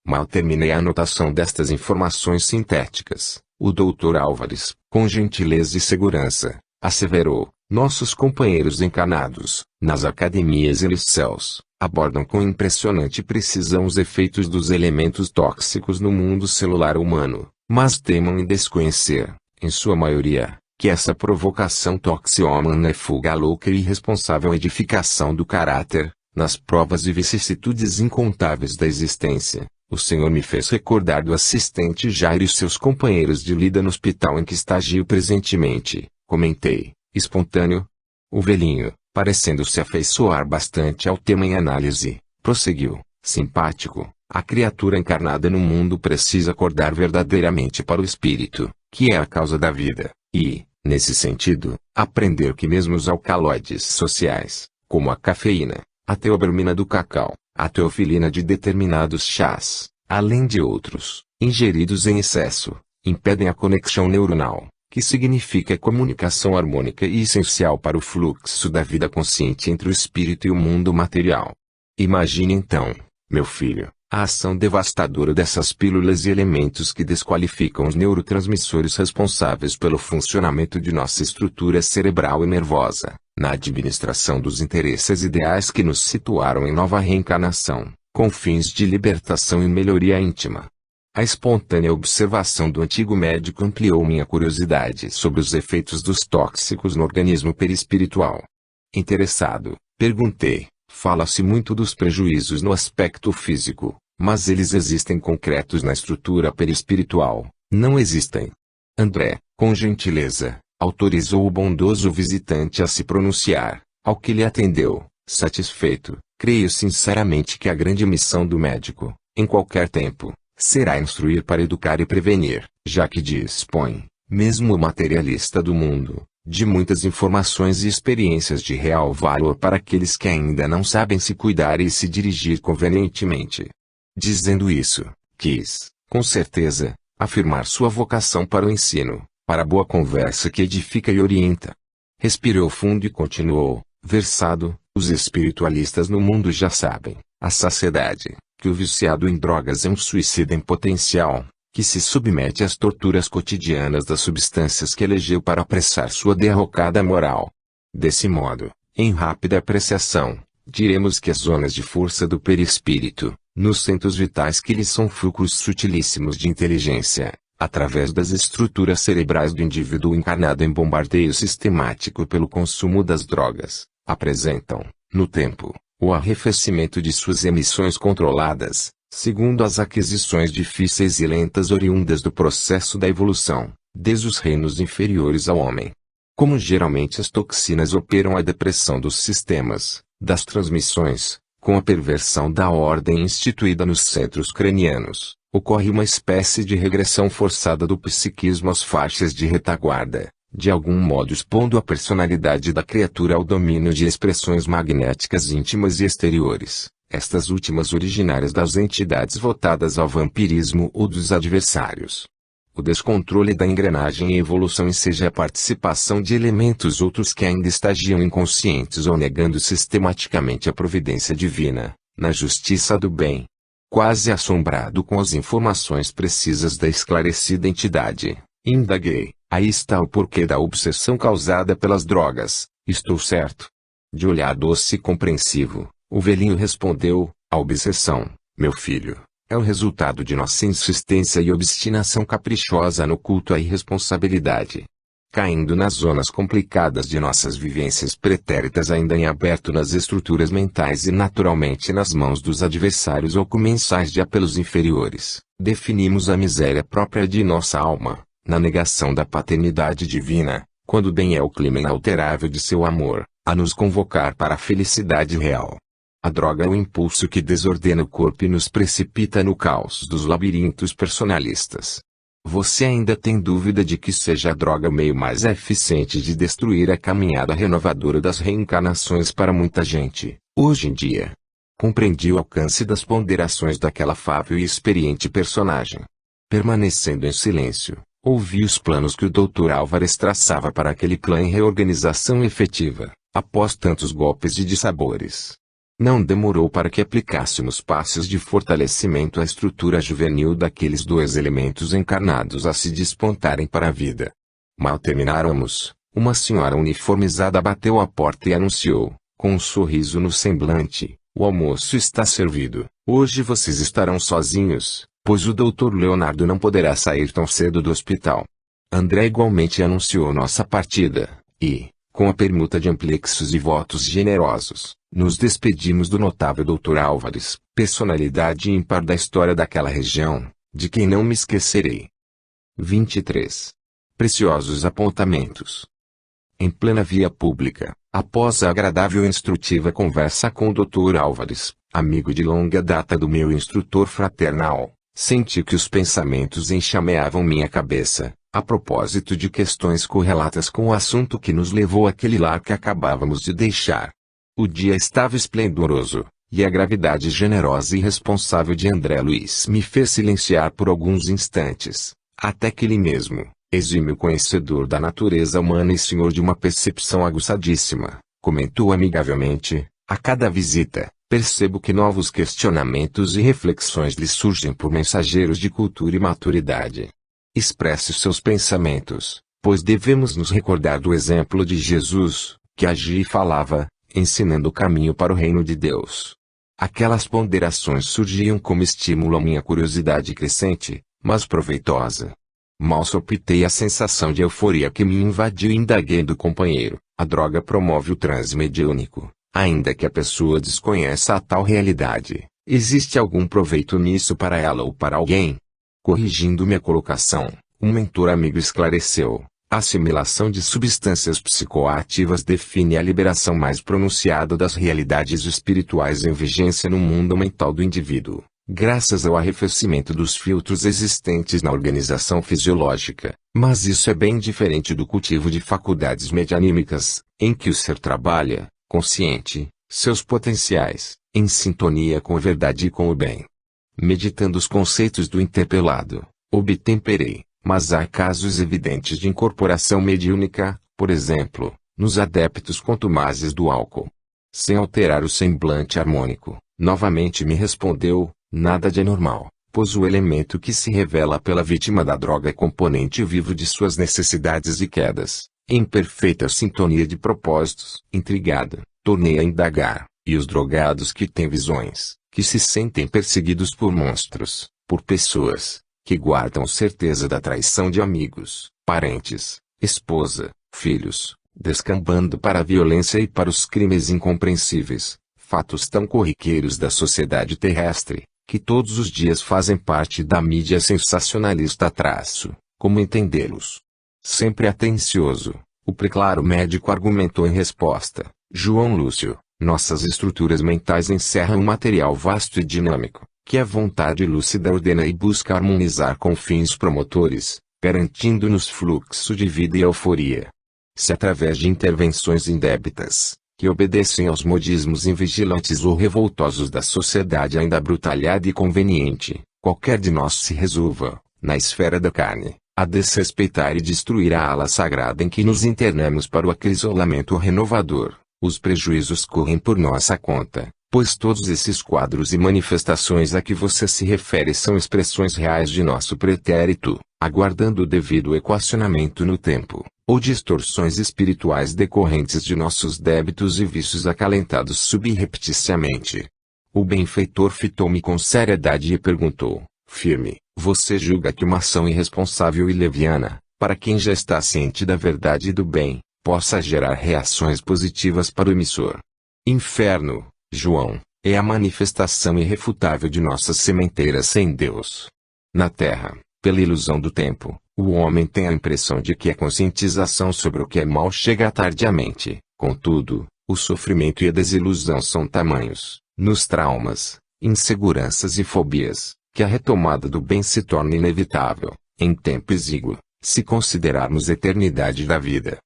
Mal terminei a anotação destas informações sintéticas, o Dr. Álvares, com gentileza e segurança, asseverou: nossos companheiros encarnados, nas academias e liceus, abordam com impressionante precisão os efeitos dos elementos tóxicos no mundo celular humano, mas temam em desconhecer, em sua maioria, que essa provocação toxiômana é fuga louca e irresponsável edificação do caráter. Nas provas e vicissitudes incontáveis da existência, o Senhor me fez recordar do assistente Jairo e seus companheiros de lida no hospital em que estagio presentemente, comentei, espontâneo. O velhinho, parecendo se afeiçoar bastante ao tema em análise, prosseguiu, simpático: a criatura encarnada no mundo precisa acordar verdadeiramente para o espírito, que é a causa da vida, e, nesse sentido, aprender que mesmo os alcaloides sociais, como a cafeína, a teobromina do cacau, a teofilina de determinados chás, além de outros, ingeridos em excesso, impedem a conexão neuronal, que significa a comunicação harmônica e essencial para o fluxo da vida consciente entre o espírito e o mundo material. Imagine então, meu filho, a ação devastadora dessas pílulas e elementos que desqualificam os neurotransmissores responsáveis pelo funcionamento de nossa estrutura cerebral e nervosa, na administração dos interesses ideais que nos situaram em nova reencarnação, com fins de libertação e melhoria íntima. A espontânea observação do antigo médico ampliou minha curiosidade sobre os efeitos dos tóxicos no organismo perispiritual. Interessado, perguntei: fala-se muito dos prejuízos no aspecto físico, Mas eles existem concretos na estrutura perispiritual, não existem. André, com gentileza, autorizou o bondoso visitante a se pronunciar, ao que lhe atendeu, satisfeito. Creio sinceramente que a grande missão do médico, em qualquer tempo, será instruir para educar e prevenir, já que dispõe, mesmo o materialista do mundo, de muitas informações e experiências de real valor para aqueles que ainda não sabem se cuidar e se dirigir convenientemente. Dizendo isso, quis, com certeza, afirmar sua vocação para o ensino, para a boa conversa que edifica e orienta. Respirou fundo e continuou, versado, os espiritualistas no mundo já sabem, a saciedade, que o viciado em drogas é um suicida em potencial, que se submete às torturas cotidianas das substâncias que elegeu para apressar sua derrocada moral. Desse modo, em rápida apreciação, diremos que as zonas de força do perispírito, nos centros vitais que lhes são fulcros sutilíssimos de inteligência, através das estruturas cerebrais do indivíduo encarnado em bombardeio sistemático pelo consumo das drogas, apresentam, no tempo, o arrefecimento de suas emissões controladas, segundo as aquisições difíceis e lentas oriundas do processo da evolução, desde os reinos inferiores ao homem. Como geralmente as toxinas operam a depressão dos sistemas, das transmissões, com a perversão da ordem instituída nos centros cranianos, ocorre uma espécie de regressão forçada do psiquismo às faixas de retaguarda, de algum modo expondo a personalidade da criatura ao domínio de expressões magnéticas íntimas e exteriores, estas últimas originárias das entidades votadas ao vampirismo ou dos adversários. O descontrole da engrenagem e evolução enseja a participação de elementos outros que ainda estagiam inconscientes ou negando sistematicamente a providência divina, na justiça do bem. Quase assombrado com as informações precisas da esclarecida entidade, indaguei, aí está o porquê da obsessão causada pelas drogas, estou certo? De olhar doce e compreensivo, o velhinho respondeu, a obsessão, meu filho, é o resultado de nossa insistência e obstinação caprichosa no culto à irresponsabilidade. Caindo nas zonas complicadas de nossas vivências pretéritas ainda em aberto nas estruturas mentais e naturalmente nas mãos dos adversários ou comensais de apelos inferiores, definimos a miséria própria de nossa alma, na negação da paternidade divina, quando bem é o clima inalterável de seu amor, a nos convocar para a felicidade real. A droga é o impulso que desordena o corpo e nos precipita no caos dos labirintos personalistas. Você ainda tem dúvida de que seja a droga o meio mais eficiente de destruir a caminhada renovadora das reencarnações para muita gente, hoje em dia? Compreendi o alcance das ponderações daquela afável e experiente personagem. Permanecendo em silêncio, ouvi os planos que o Dr. Álvares traçava para aquele clã em reorganização efetiva, após tantos golpes de dissabores. Não demorou para que aplicássemos passos de fortalecimento à estrutura juvenil daqueles dois elementos encarnados a se despontarem para a vida. Mal termináramos, uma senhora uniformizada bateu à porta e anunciou, com um sorriso no semblante, o almoço está servido, hoje vocês estarão sozinhos, pois o Dr. Leonardo não poderá sair tão cedo do hospital. André igualmente anunciou nossa partida, e, com a permuta de amplexos e votos generosos, nos despedimos do notável Dr. Álvares, personalidade ímpar da história daquela região, de quem não me esquecerei. 23. Preciosos apontamentos. Em plena via pública, após a agradável e instrutiva conversa com o Dr. Álvares, amigo de longa data do meu instrutor fraternal, senti que os pensamentos enxameavam minha cabeça, a propósito de questões correlatas com o assunto que nos levou àquele lar que acabávamos de deixar. O dia estava esplendoroso, e a gravidade generosa e responsável de André Luiz me fez silenciar por alguns instantes, até que ele mesmo, exímio conhecedor da natureza humana e senhor de uma percepção aguçadíssima, comentou amigavelmente, a cada visita, percebo que novos questionamentos e reflexões lhe surgem por mensageiros de cultura e maturidade. Expresse os seus pensamentos, pois devemos nos recordar do exemplo de Jesus, que agia e falava, ensinando o caminho para o reino de Deus. Aquelas ponderações surgiam como estímulo à minha curiosidade crescente, mas proveitosa. Mal sopitei a sensação de euforia que me invadiu e indaguei do companheiro, a droga promove o transe mediúnico, ainda que a pessoa desconheça a tal realidade, Existe algum proveito nisso para ela ou para alguém? Corrigindo minha colocação, um mentor amigo esclareceu: a assimilação de substâncias psicoativas define a liberação mais pronunciada das realidades espirituais em vigência no mundo mental do indivíduo, graças ao arrefecimento dos filtros existentes na organização fisiológica. Mas isso é bem diferente do cultivo de faculdades medianímicas, em que o ser trabalha, consciente, seus potenciais, em sintonia com a verdade e com o bem. Meditando os conceitos do interpelado, obtemperei, mas há casos evidentes de incorporação mediúnica, por exemplo, nos adeptos contumazes do álcool. Sem alterar o semblante harmônico, novamente me respondeu: nada de anormal, pois o elemento que se revela pela vítima da droga é componente vivo de suas necessidades e quedas, em perfeita sintonia de propósitos. Intrigado, tornei a indagar: e os drogados que têm visões, que se sentem perseguidos por monstros, por pessoas, que guardam certeza da traição de amigos, parentes, esposa, filhos, descambando para a violência e para os crimes incompreensíveis, fatos tão corriqueiros da sociedade terrestre, que todos os dias fazem parte da mídia sensacionalista como entendê-los? Sempre atencioso, o preclaro médico argumentou em resposta: João Lúcio, nossas estruturas mentais encerram um material vasto e dinâmico, que a vontade lúcida ordena e busca harmonizar com fins promotores, garantindo-nos fluxo de vida e euforia. Se através de intervenções indébitas, que obedecem aos modismos invigilantes ou revoltosos da sociedade ainda brutalhada e conveniente, qualquer de nós se resolva, na esfera da carne, a desrespeitar e destruir a ala sagrada em que nos internamos para o acrisolamento renovador, os prejuízos correm por nossa conta, pois todos esses quadros e manifestações a que você se refere são expressões reais de nosso pretérito, aguardando o devido equacionamento no tempo, ou distorções espirituais decorrentes de nossos débitos e vícios acalentados subrepticiamente. O benfeitor fitou-me com seriedade e perguntou, firme: você julga que uma ação irresponsável e leviana, para quem já está ciente da verdade e do bem, possa gerar reações positivas para o emissor? Inferno, João, é a manifestação irrefutável de nossas sementeiras sem Deus. Na Terra, pela ilusão do tempo, o homem tem a impressão de que a conscientização sobre o que é mal chega tardiamente. Contudo, o sofrimento e a desilusão são tamanhos, nos traumas, inseguranças e fobias, que a retomada do bem se torna inevitável, em tempo exíguo, se considerarmos a eternidade da vida.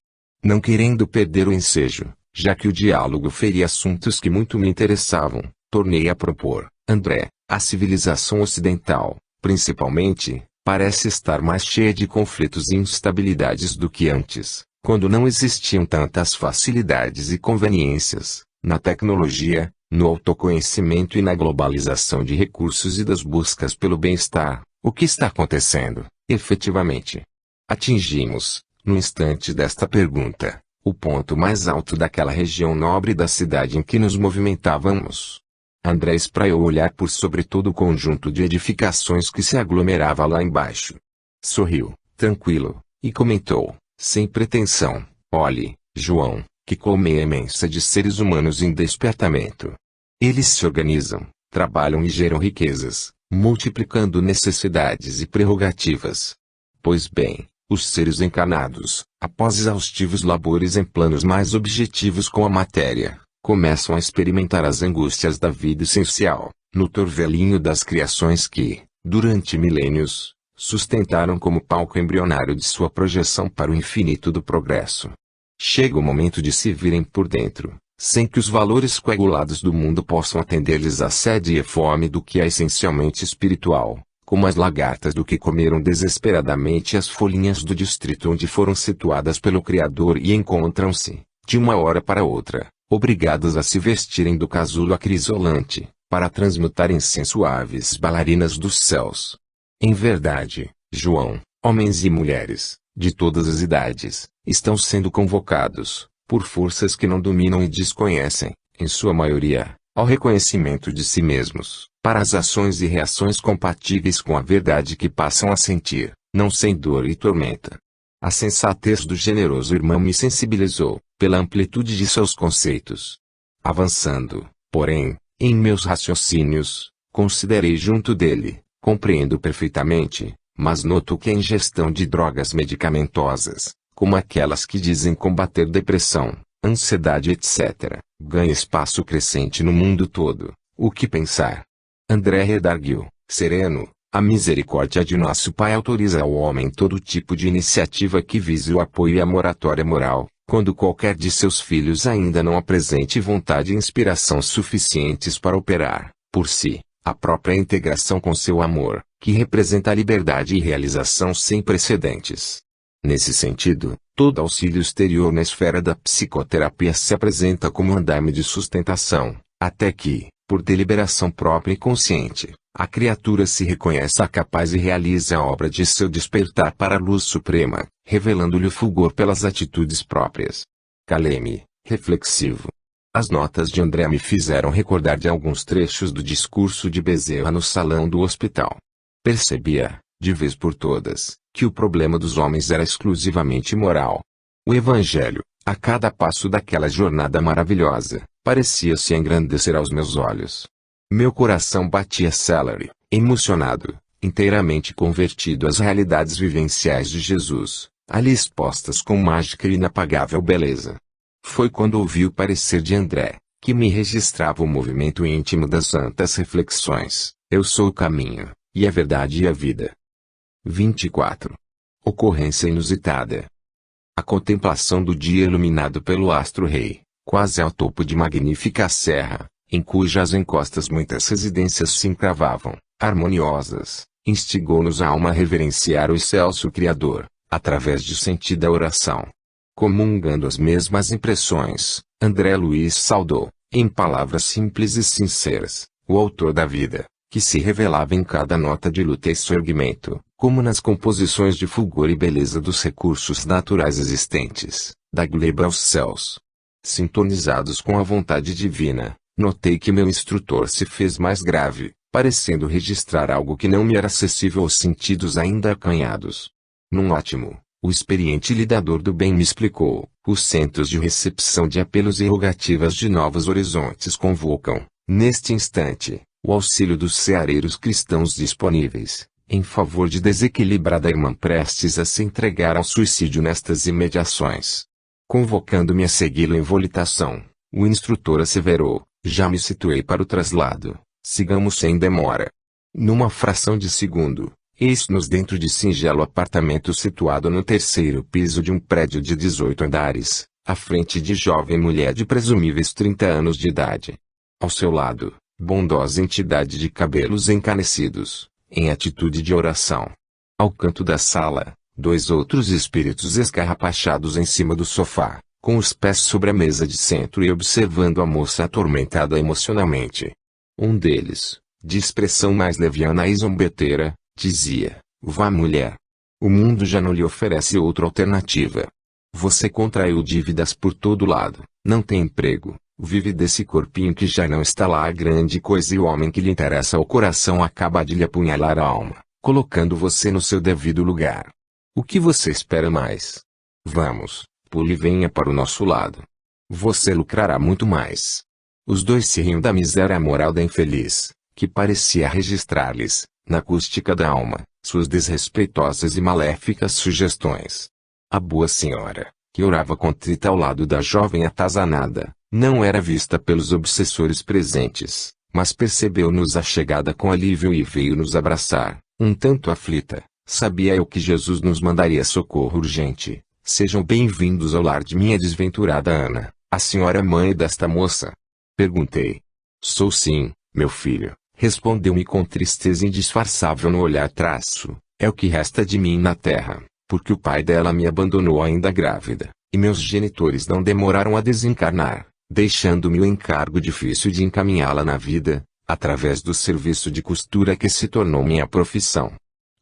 Não querendo perder o ensejo, já que o diálogo feria assuntos que muito me interessavam, tornei a propor: André, a civilização ocidental, principalmente, parece estar mais cheia de conflitos e instabilidades do que antes, quando não existiam tantas facilidades e conveniências, na tecnologia, no autoconhecimento e na globalização de recursos e das buscas pelo bem-estar. O que está acontecendo, efetivamente? Atingimos, no instante desta pergunta, o ponto mais alto daquela região nobre da cidade em que nos movimentávamos. André espraiou o olhar por sobre todo o conjunto de edificações que se aglomerava lá embaixo. Sorriu, tranquilo, e comentou, sem pretensão: olhe, João, que colmeia imensa de seres humanos em despertamento. Eles se organizam, trabalham e geram riquezas, multiplicando necessidades e prerrogativas. Pois bem, os seres encarnados, após exaustivos labores em planos mais objetivos com a matéria, começam a experimentar as angústias da vida essencial, no torvelinho das criações que, durante milênios, sustentaram como palco embrionário de sua projeção para o infinito do progresso. Chega o momento de se virem por dentro, sem que os valores coagulados do mundo possam atender-lhes a sede e a fome do que é essencialmente espiritual, como as lagartas do que comeram desesperadamente as folhinhas do distrito onde foram situadas pelo Criador e encontram-se, de uma hora para outra, obrigadas a se vestirem do casulo acrisolante, para transmutarem-se em suaves bailarinas dos céus. Em verdade, João, homens e mulheres, de todas as idades, estão sendo convocados, por forças que não dominam e desconhecem, em sua maioria, ao reconhecimento de si mesmos, para as ações e reações compatíveis com a verdade que passam a sentir, não sem dor e tormenta. A sensatez do generoso irmão me sensibilizou, pela amplitude de seus conceitos. Avançando, porém, Em meus raciocínios, considerei junto dele, compreendo perfeitamente, mas noto que a ingestão de drogas medicamentosas, como aquelas que dizem combater depressão, ansiedade etc., ganha espaço crescente no mundo todo. O que pensar? André redarguiu, sereno: a misericórdia de nosso Pai autoriza ao homem todo tipo de iniciativa que vise o apoio e a moratória moral, quando qualquer de seus filhos ainda não apresente vontade e inspiração suficientes para operar, por si, a própria integração com seu amor, que representa a liberdade e realização sem precedentes. Nesse sentido, todo auxílio exterior na esfera da psicoterapia se apresenta como andaime de sustentação, até que, por deliberação própria e consciente, a criatura se reconheça capaz e realize a obra de seu despertar para a luz suprema, revelando-lhe o fulgor pelas atitudes próprias. Calei-me, reflexivo. As notas de André me fizeram recordar de alguns trechos do discurso de Bezerra no salão do hospital. Percebia, de vez por todas, que o problema dos homens era exclusivamente moral. O Evangelho, a cada passo daquela jornada maravilhosa, parecia se engrandecer aos meus olhos. Meu coração batia célere, emocionado, inteiramente convertido às realidades vivenciais de Jesus, ali expostas com mágica e inapagável beleza. Foi quando ouvi o parecer de André, que me registrava o movimento íntimo das santas reflexões: eu sou o caminho, e a verdade e a vida. 24. Ocorrência inusitada. A contemplação do dia iluminado pelo astro-rei, quase ao topo de magnífica serra, em cujas encostas muitas residências se encravavam, harmoniosas, instigou-nos a alma a reverenciar o excelso Criador, através de sentida oração. Comungando as mesmas impressões, André Luiz saudou, em palavras simples e sinceras, o autor da vida, que se revelava em cada nota de luta e soerguimento, como nas composições de fulgor e beleza dos recursos naturais existentes, da gleba aos céus. Sintonizados com a vontade divina, notei que meu instrutor se fez mais grave, parecendo registrar algo que não me era acessível aos sentidos ainda acanhados. Num ótimo, o experiente lidador do bem me explicou: os centros de recepção de apelos e rogativas de novos horizontes convocam, neste instante, o auxílio dos ceareiros cristãos disponíveis, em favor de desequilibrada irmã prestes a se entregar ao suicídio nestas imediações. Convocando-me a segui-lo em volitação, o instrutor asseverou: já me situei para o traslado, sigamos sem demora. Numa fração de segundo, eis-nos dentro de singelo apartamento situado no terceiro piso de um prédio de 18 andares, à frente de jovem mulher de presumíveis 30 anos de idade. Ao seu lado, bondosa entidade de cabelos encanecidos, em atitude de oração. Ao canto da sala, 2 outros espíritos escarrapachados em cima do sofá, com os pés sobre a mesa de centro e observando a moça atormentada emocionalmente. Um deles, de expressão mais leviana e zombeteira, dizia: vá mulher. O mundo já não lhe oferece outra alternativa. Você contraiu dívidas por todo lado, não tem emprego, vive desse corpinho que já não está lá a grande coisa e o homem que lhe interessa ao coração acaba de lhe apunhalar a alma, colocando você no seu devido lugar. O que você espera mais? Vamos, pule e venha para o nosso lado. Você lucrará muito mais. Os dois se riam da miséria moral da infeliz, que parecia registrar-lhes, na acústica da alma, suas desrespeitosas e maléficas sugestões. A boa senhora, que orava contrita ao lado da jovem atazanada, não era vista pelos obsessores presentes, mas percebeu-nos a chegada com alívio e veio nos abraçar, um tanto aflita. Sabia eu que Jesus nos mandaria socorro urgente. Sejam bem-vindos ao lar de minha desventurada Ana, a senhora mãe desta moça. Perguntei. Sou sim, meu filho, respondeu-me com tristeza indisfarçável no olhar traço. É o que resta de mim na terra, porque o pai dela me abandonou ainda grávida, e meus genitores não demoraram a desencarnar, deixando-me o encargo difícil de encaminhá-la na vida, através do serviço de costura que se tornou minha profissão.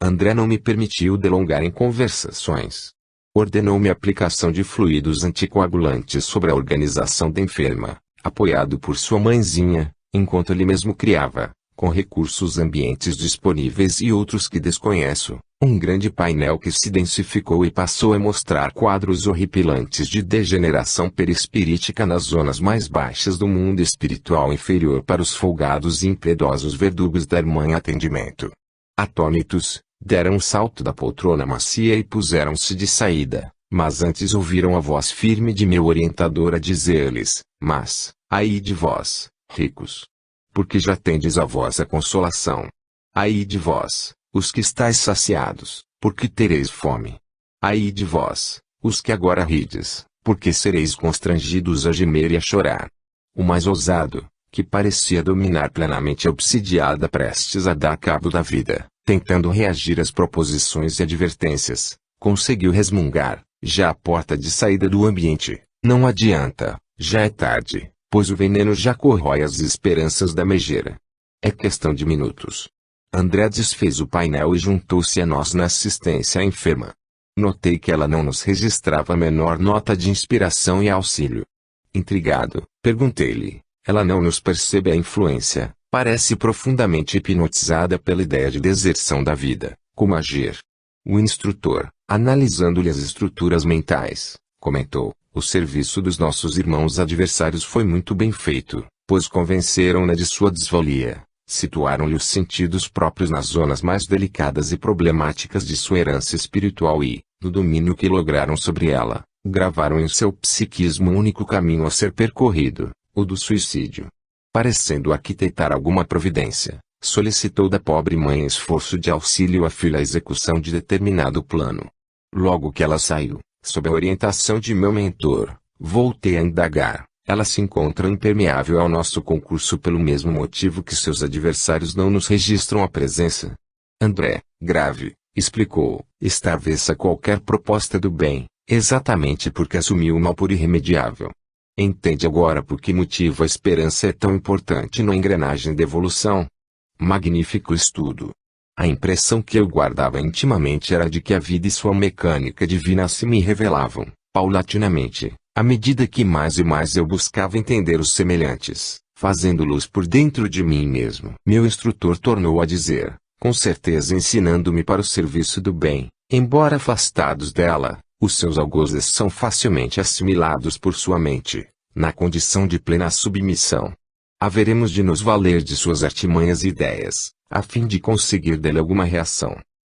André não me permitiu delongar em conversações. Ordenou-me a aplicação de fluidos anticoagulantes sobre a organização da enferma, apoiado por sua mãezinha, enquanto ele mesmo criava, com recursos ambientes disponíveis e outros que desconheço, um grande painel que se densificou e passou a mostrar quadros horripilantes de degeneração perispirítica nas zonas mais baixas do mundo espiritual inferior para os folgados e impiedosos verdugos da irmã em atendimento. Atônitos, deram um salto da poltrona macia e puseram-se de saída, mas antes ouviram a voz firme de meu orientador a dizer-lhes: mas, ai de vós, ricos! Porque já tendes a vossa consolação. Ai de vós, os que estáis saciados, porque tereis fome. Ai de vós, os que agora rides, porque sereis constrangidos a gemer e a chorar. O mais ousado, que parecia dominar plenamente a obsidiada prestes a dar cabo da vida, tentando reagir às proposições e advertências, conseguiu resmungar, já à porta de saída do ambiente: não adianta, já é tarde, pois o veneno já corrói as esperanças da megera. É questão de minutos. André desfez o painel e juntou-se a nós na assistência à enferma. Notei que ela não nos registrava a menor nota de inspiração e auxílio. Intrigado, perguntei-lhe: ela não nos percebe a influência, parece profundamente hipnotizada pela ideia de deserção da vida, como agir? O instrutor, analisando-lhe as estruturas mentais, comentou: o serviço dos nossos irmãos adversários foi muito bem feito, pois convenceram-na de sua desvalia, situaram-lhe os sentidos próprios nas zonas mais delicadas e problemáticas de sua herança espiritual e, no domínio que lograram sobre ela, gravaram em seu psiquismo um único caminho a ser percorrido, o do suicídio. Parecendo arquitetar alguma providência, solicitou da pobre mãe esforço de auxílio à filha à execução de determinado plano. Logo que ela saiu, sob a orientação de meu mentor, voltei a indagar: ela se encontra impermeável ao nosso concurso pelo mesmo motivo que seus adversários não nos registram a presença? André, grave, explicou, está avessa a qualquer proposta do bem, exatamente porque assumiu o mal por irremediável. Entende agora por que motivo a esperança é tão importante na engrenagem da evolução? Magnífico estudo. A impressão que eu guardava intimamente era de que a vida e sua mecânica divina se me revelavam, paulatinamente, à medida que mais e mais eu buscava entender os semelhantes, fazendo luz por dentro de mim mesmo. Meu instrutor tornou a dizer, com certeza ensinando-me para o serviço do bem, embora afastados dela, os seus algozes são facilmente assimilados por sua mente, na condição de plena submissão. Haveremos de nos valer de suas artimanhas e ideias, a fim de conseguir dele alguma reação.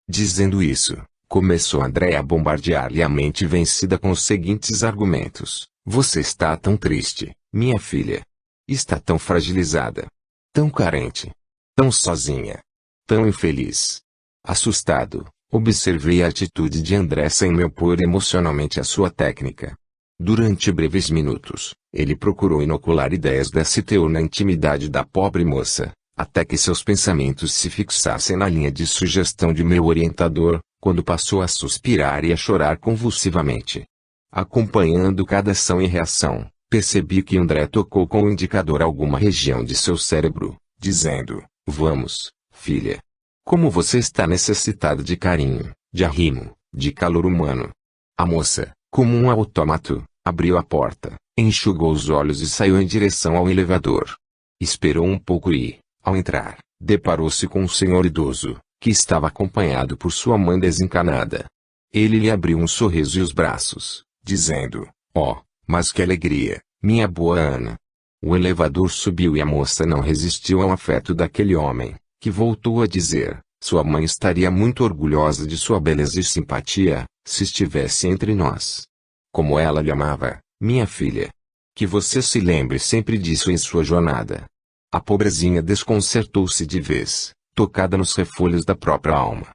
Dizendo isso, começou André a bombardear-lhe a mente vencida com os seguintes argumentos: você está tão triste, minha filha. Está tão fragilizada. Tão carente. Tão sozinha. Tão infeliz. Assustado, observei a atitude de André sem me opor emocionalmente à sua técnica. Durante breves minutos, ele procurou inocular ideias desse teor na intimidade da pobre moça, até que seus pensamentos se fixassem na linha de sugestão de meu orientador, quando passou a suspirar e a chorar convulsivamente. Acompanhando cada ação e reação, percebi que André tocou com o indicador alguma região de seu cérebro, dizendo: vamos, filha. Como você está necessitada de carinho, de arrimo, de calor humano. A moça, como um autômato, abriu a porta, enxugou os olhos e saiu em direção ao elevador. Esperou um pouco e, ao entrar, deparou-se com um senhor idoso, que estava acompanhado por sua mãe desencanada. Ele lhe abriu um sorriso e os braços, dizendo: oh, mas que alegria, minha boa Ana. O elevador subiu e a moça não resistiu ao afeto daquele homem, que voltou a dizer: sua mãe estaria muito orgulhosa de sua beleza e simpatia, se estivesse entre nós. Como ela lhe amava, minha filha. Que você se lembre sempre disso em sua jornada. A pobrezinha desconcertou-se de vez, tocada nos refolhos da própria alma.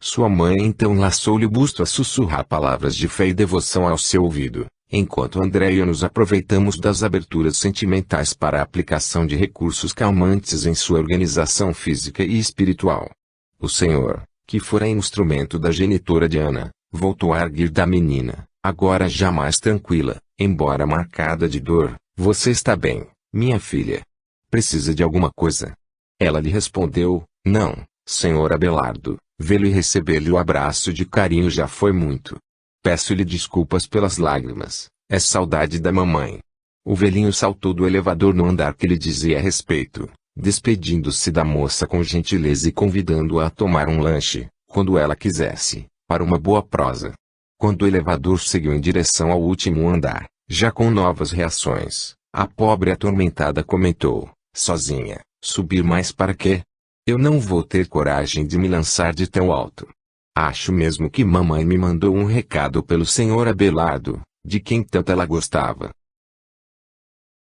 Sua mãe então laçou-lhe o busto a sussurrar palavras de fé e devoção ao seu ouvido, enquanto André e eu nos aproveitamos das aberturas sentimentais para a aplicação de recursos calmantes em sua organização física e espiritual. O senhor, que fora instrumento da genitora de Ana, voltou a erguer da menina, agora já mais tranquila, embora marcada de dor. Você está bem, minha filha? Precisa de alguma coisa? Ela lhe respondeu: não, senhor Abelardo, vê-lo e receber-lhe o abraço de carinho já foi muito. Peço-lhe desculpas pelas lágrimas, é saudade da mamãe. O velhinho saltou do elevador no andar que lhe dizia a respeito, despedindo-se da moça com gentileza e convidando-a a tomar um lanche, quando ela quisesse, para uma boa prosa. Quando o elevador seguiu em direção ao último andar, já com novas reações, a pobre atormentada comentou, sozinha, subir mais para quê? Eu não vou ter coragem de me lançar de tão alto. Acho mesmo que mamãe me mandou um recado pelo senhor Abelardo, de quem tanto ela gostava.